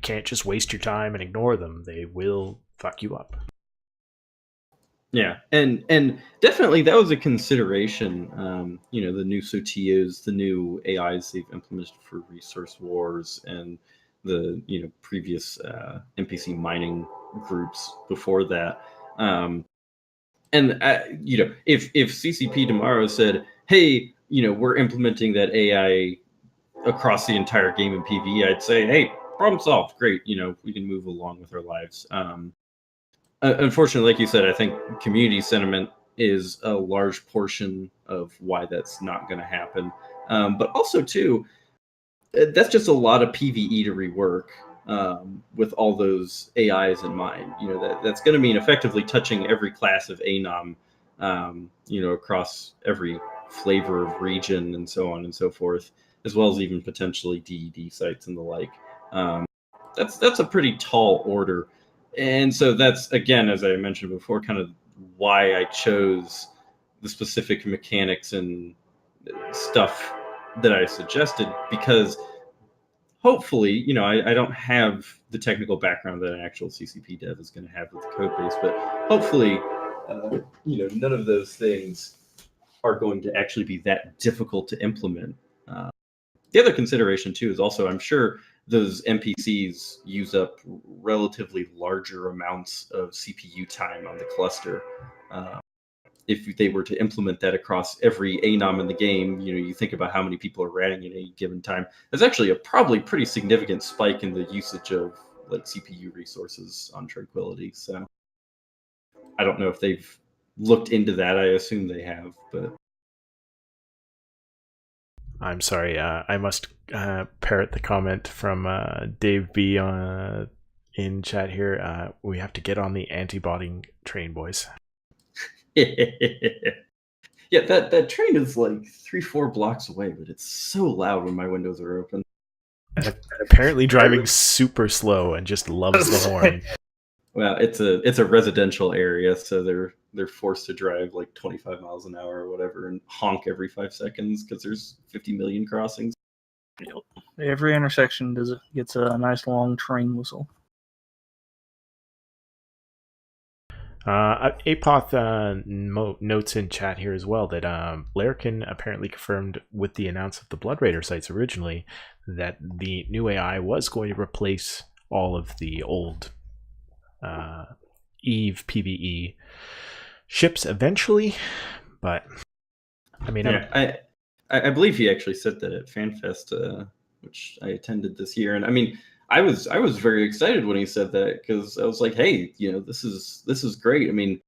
can't just waste your time and ignore them. They will fuck you up. Yeah, and definitely that was a consideration. The new Sotios, the new AIs they've implemented for Resource Wars, and the previous NPC mining groups before that. If CCP tomorrow said, "Hey, we're implementing that AI across the entire game in PvE," I'd say, "Hey, problem solved. Great. We can move along with our lives." Unfortunately, like you said, I think community sentiment is a large portion of why that's not going to happen. But also, too, that's just a lot of PvE to rework with all those AIs in mind. That's going to mean effectively touching every class of ANOM, across every flavor of region and so on and so forth, as well as even potentially DED sites and the like. That's a pretty tall order. And so that's, again, as I mentioned before, kind of why I chose the specific mechanics and stuff that I suggested, because hopefully, I don't have the technical background that an actual CCP dev is going to have with the code base, but hopefully, none of those things are going to actually be that difficult to implement. The other consideration, too, is also, I'm sure those NPCs use up relatively larger amounts of CPU time on the cluster. If they were to implement that across every ANOM in the game, you think about how many people are ratting at any given time. There's actually a probably pretty significant spike in the usage of CPU resources on Tranquility. So I don't know if they've looked into that. I assume they have, but I'm sorry, I must parrot the comment from Dave B in chat here. We have to get on the anti-botting train, boys. Yeah, that train is like 3-4 blocks away, but it's so loud when my windows are open. And apparently driving super slow and just loves the horn. Well, it's a residential area, so they're forced to drive like 25 miles an hour or whatever and honk every 5 seconds because there's 50 million crossings. Every intersection gets a nice long train whistle. Apoth notes in chat here as well that Larkin apparently confirmed with the announce of the Blood Raider sites originally that the new AI was going to replace all of the old Eve PvE ships eventually, but I mean, Yeah, I believe he actually said that at FanFest, which I attended this year, and I mean, I was very excited when he said that because I was like, hey, this is great. I mean,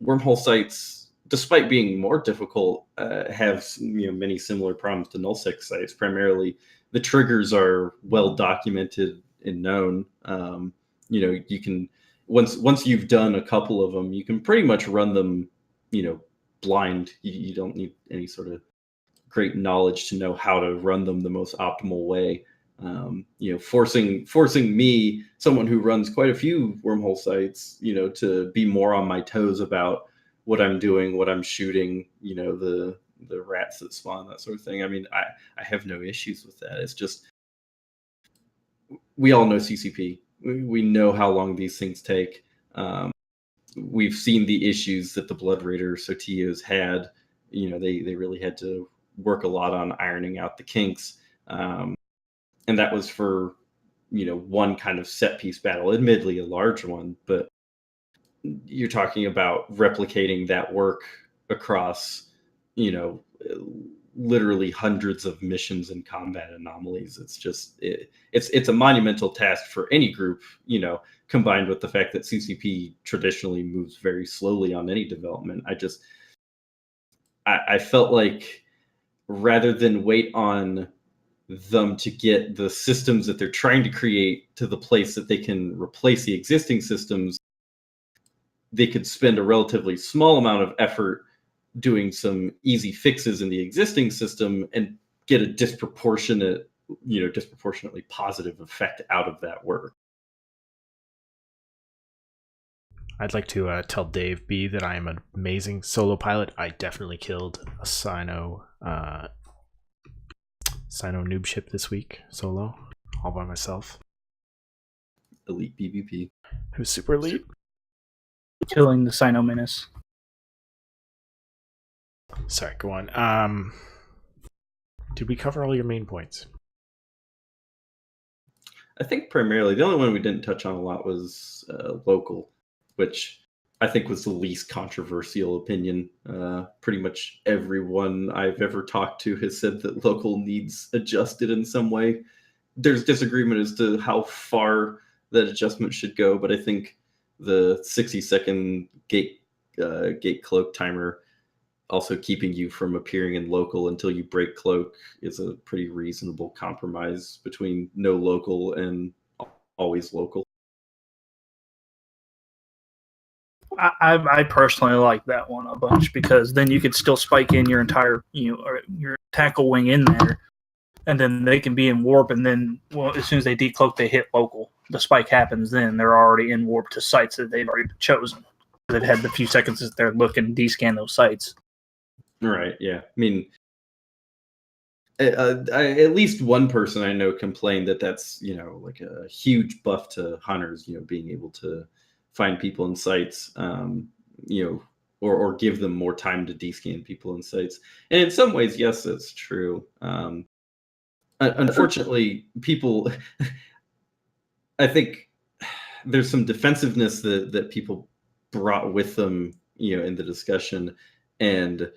wormhole sites, despite being more difficult, have many similar problems to nullsec sites. Primarily, the triggers are well documented and known. You can once you've done a couple of them, you can pretty much run them, blind. You don't need any sort of great knowledge to know how to run them the most optimal way. Forcing me, someone who runs quite a few wormhole sites, to be more on my toes about what I'm doing, what I'm shooting, the rats that spawn, that sort of thing. I mean, I have no issues with that. It's just, we all know CCP. We know how long these things take. We've seen the issues that the Blood Raider Sotillos had. They really had to work a lot on ironing out the kinks. And that was for, one kind of set piece battle, admittedly a large one, but you're talking about replicating that work across, literally hundreds of missions and combat anomalies. It's just, it's a monumental task for any group, combined with the fact that CCP traditionally moves very slowly on any development. I felt like rather than wait on them to get the systems that they're trying to create to the place that they can replace the existing systems, they could spend a relatively small amount of effort doing some easy fixes in the existing system and get a disproportionately positive effect out of that work. I'd like to tell Dave B that I am an amazing solo pilot. I definitely killed a Sino noob ship this week, solo, all by myself. Elite PvP. It was super elite. Killing the Sino Menace. Sorry, go on. Did we cover all your main points? I think primarily the only one we didn't touch on a lot was local, which I think was the least controversial opinion. Pretty much everyone I've ever talked to has said that local needs adjusted in some way. There's disagreement as to how far that adjustment should go, but I think the 60-second gate cloak timer also keeping you from appearing in local until you break cloak is a pretty reasonable compromise between no local and always local. I personally like that one a bunch because then you could still spike in your entire, or your tackle wing in there, and then they can be in warp, and then, as soon as they decloak, they hit local. The spike happens, then they're already in warp to sites that they've already chosen. They've had the few seconds that they're looking, descan those sites. Right, yeah. I mean, at least one person I know complained that that's, like a huge buff to hunters, being able to find people in sites, or give them more time to descan people in sites. And in some ways, yes, that's true. Unfortunately, people, I think there's some defensiveness that people brought with them, in the discussion, and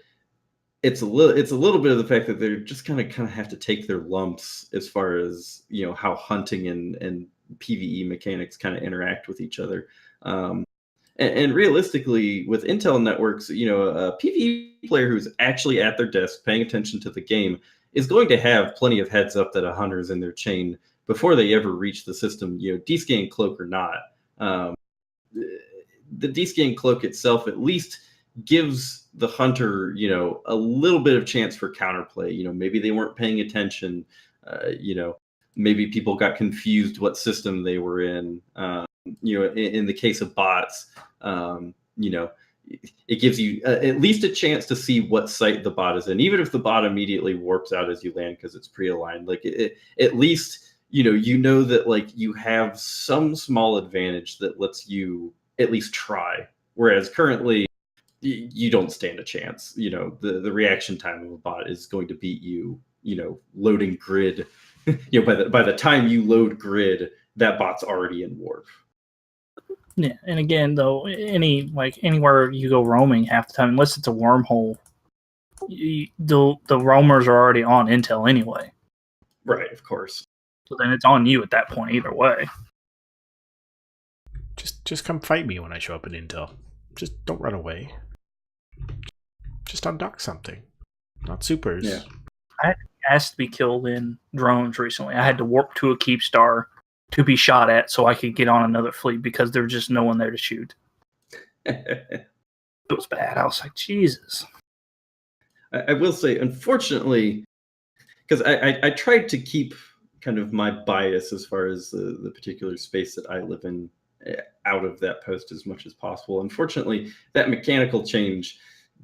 it's a little bit of the fact that they're just kind of have to take their lumps as far as how hunting and PvE mechanics kind of interact with each other. And realistically, with Intel networks, a PvE player who's actually at their desk paying attention to the game is going to have plenty of heads up that a hunter's in their chain before they ever reach the system, descan cloak or not. The descan cloak itself at least gives the hunter, a little bit of chance for counterplay. Maybe they weren't paying attention. Maybe people got confused what system they were in. In the case of bots, it gives you at least a chance to see what site the bot is in, even if the bot immediately warps out as you land because it's pre-aligned. Like at least that like you have some small advantage that lets you at least try. Whereas currently, you don't stand a chance. The reaction time of a bot is going to beat you. Loading grid. By the time you load grid, that bot's already in warp. Yeah, and again, though, anywhere you go roaming, half the time, unless it's a wormhole, the roamers are already on Intel anyway. Right, of course. So then it's on you at that point either way. Just come fight me when I show up at Intel. Just don't run away. Just undock something. Not supers. Yeah. I asked to be killed in drones recently. I had to warp to a keep star to be shot at so I could get on another fleet because there was just no one there to shoot. It was bad. I was like, Jesus. I will say, unfortunately, because I tried to keep kind of my bias as far as the particular space that I live in out of that post as much as possible. Unfortunately, that mechanical change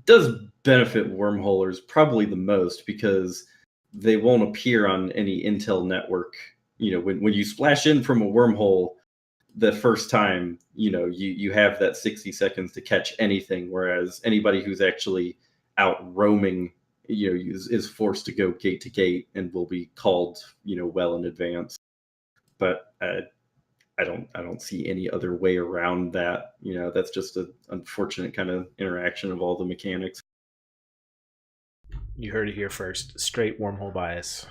does benefit wormholers probably the most because they won't appear on any Intel network. You know, when you splash in from a wormhole the first time, you know, you have that 60 seconds to catch anything, whereas anybody who's actually out roaming, you know, is forced to go gate to gate and will be called, you know, well in advance. But I don't see any other way around that. You know, that's just an unfortunate kind of interaction of all the mechanics. You heard it here first. Straight wormhole bias.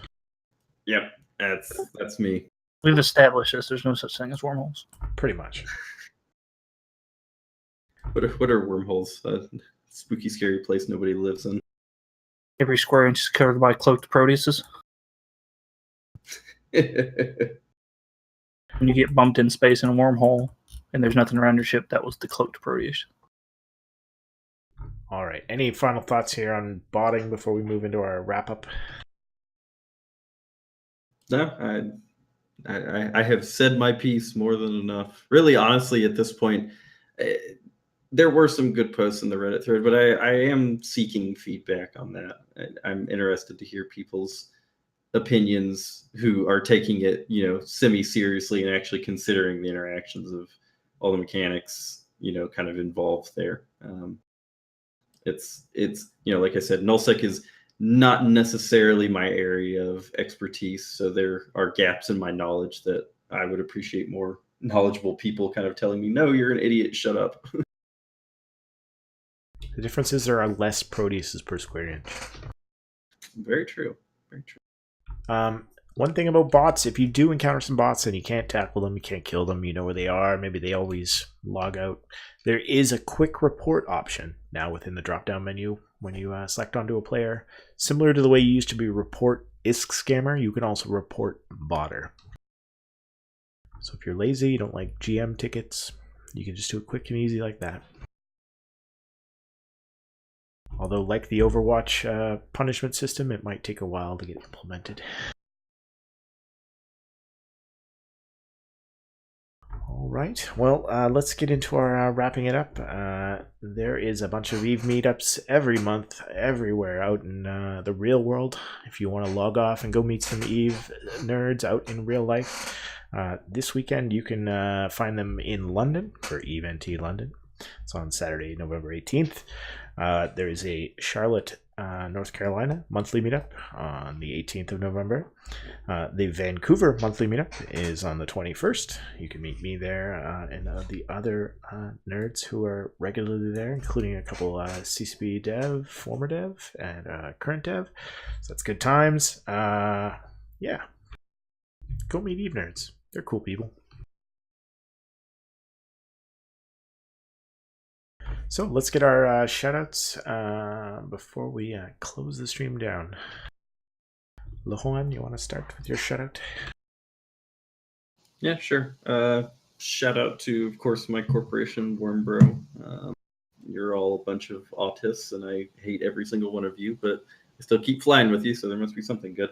Yep, that's me. We've established this. There's no such thing as wormholes. Pretty much. What are wormholes? A spooky, scary place nobody lives in. Every square inch is covered by cloaked Proteuses. When you get bumped in space in a wormhole and there's nothing around your ship, that was the cloaked Proteus. All right. Any final thoughts here on botting before we move into our wrap up? No, I have said my piece more than enough. Really, honestly, at this point, there were some good posts in the Reddit thread, but I am seeking feedback on that. I'm interested to hear people's opinions who are taking it, you know, semi-seriously and actually considering the interactions of all the mechanics, you know, kind of involved there. It's you know, like I said, nullsec is not necessarily my area of expertise, so there are gaps in my knowledge that I would appreciate more knowledgeable people kind of telling me, no, you're an idiot, shut up. The difference is there are less Proteuses per square inch. Very true. Very true. One thing about bots, if you do encounter some bots and you can't tackle them, you can't kill them, you know where they are, maybe they always log out, there is a quick report option now within the drop-down menu when you select onto a player. Similar to the way you used to be report ISK scammer, you can also report botter. So if you're lazy, you don't like GM tickets, you can just do it quick and easy like that. Although, like the Overwatch punishment system, it might take a while to get implemented. All right, well, let's get into our wrapping it up. There is a bunch of EVE meetups every month, everywhere out in the real world. If you want to log off and go meet some EVE nerds out in real life, this weekend you can find them in London for EVE NT London. It's on Saturday, November 18th. There is a Charlotte, North Carolina monthly meetup on the 18th of November. The Vancouver monthly meetup is on the 21st. You can meet me there and the other nerds who are regularly there, including a couple CCP dev, former dev, and current dev. So that's good times. Yeah. Go meet EVE nerds. They're cool people. So let's get our shoutouts before we close the stream down. Lajuan, you want to start with your shoutout? Yeah, sure. Shout out to, of course, my corporation, Wormbro. You're all a bunch of autists, and I hate every single one of you, but I still keep flying with you, so there must be something good.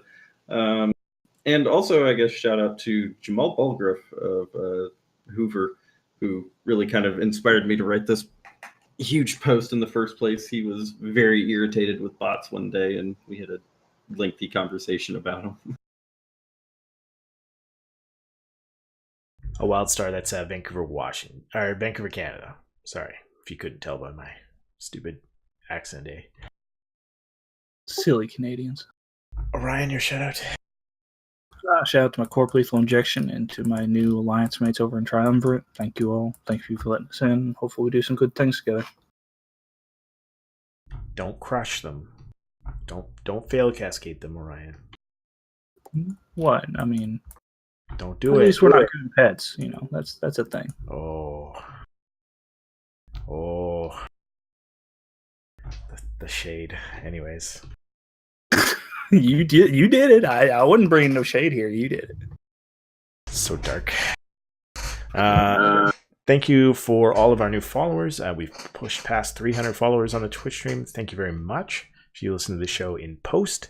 And also, I guess, shout out to Jamal Balgriff of Hoover, who really kind of inspired me to write this huge post in the first place. He was very irritated with bots one day, and we had a lengthy conversation about them. A wild star, that's Vancouver, Washington, or Vancouver, Canada. Sorry if you couldn't tell by my stupid accent, eh? Silly Canadians. Orion, your shout out. Shout out to my Corp Lethal Injection and to my new alliance mates over in Triumvirate. Thank you all. Thank you for letting us in. Hopefully we do some good things together. Don't crush them. Don't fail cascade them, Orion. What? I mean, Don't do at it. least we're not good pets. You know, that's a thing. Oh. The shade. Anyways. You did it. I wouldn't bring no shade here. You did it. So dark. Thank you for all of our new followers. We've pushed past 300 followers on the Twitch stream. Thank you very much. If you listen to the show in post,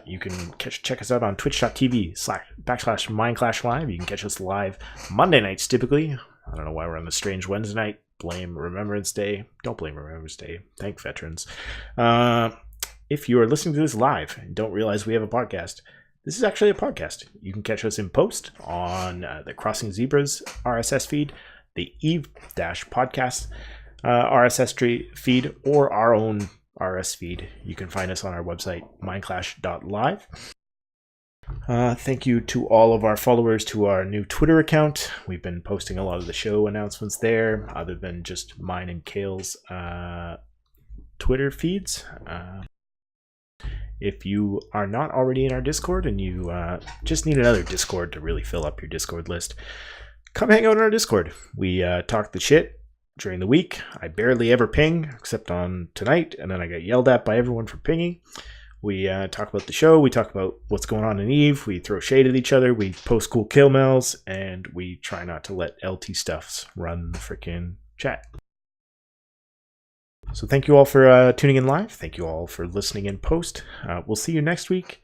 you can check us out on twitch.tv/MindClashLive. You can catch us live Monday nights typically. I don't know why we're on the strange Wednesday night. Blame Remembrance Day. Don't blame Remembrance Day. Thank veterans. If you are listening to this live and don't realize we have a podcast, this is actually a podcast. You can catch us in post on the Crossing Zebras RSS feed, the Eve-podcast RSS feed, or our own RS feed. You can find us on our website, mindclash.live. Thank you to all of our followers to our new Twitter account. We've been posting a lot of the show announcements there, other than just mine and Kale's Twitter feeds. If you are not already in our Discord and you just need another Discord to really fill up your Discord list, come hang out in our Discord. We talk the shit during the week. I barely ever ping, except on tonight, and then I get yelled at by everyone for pinging. We talk about the show. We talk about what's going on in Eve. We throw shade at each other. We post cool kill mails, and we try not to let LT Stuffs run the freaking chat. So thank you all for tuning in live. Thank you all for listening in post. We'll see you next week.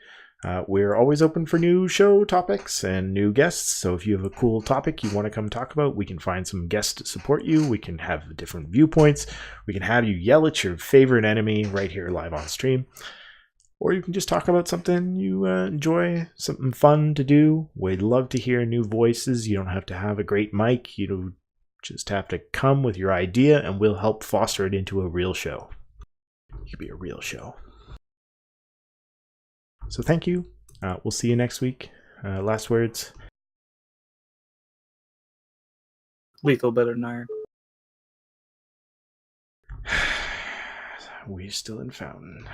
We're always open for new show topics and new guests. So if you have a cool topic you want to come talk about, we can find some guests to support you. We can have different viewpoints. We can have you yell at your favorite enemy right here live on stream. Or you can just talk about something you enjoy, something fun to do. We'd love to hear new voices. You don't have to have a great mic. You just have to come with your idea, and we'll help foster it into a real show. It could be a real show. So thank you. We'll see you next week. Last words. Lethal better than iron. We're still in Fountain.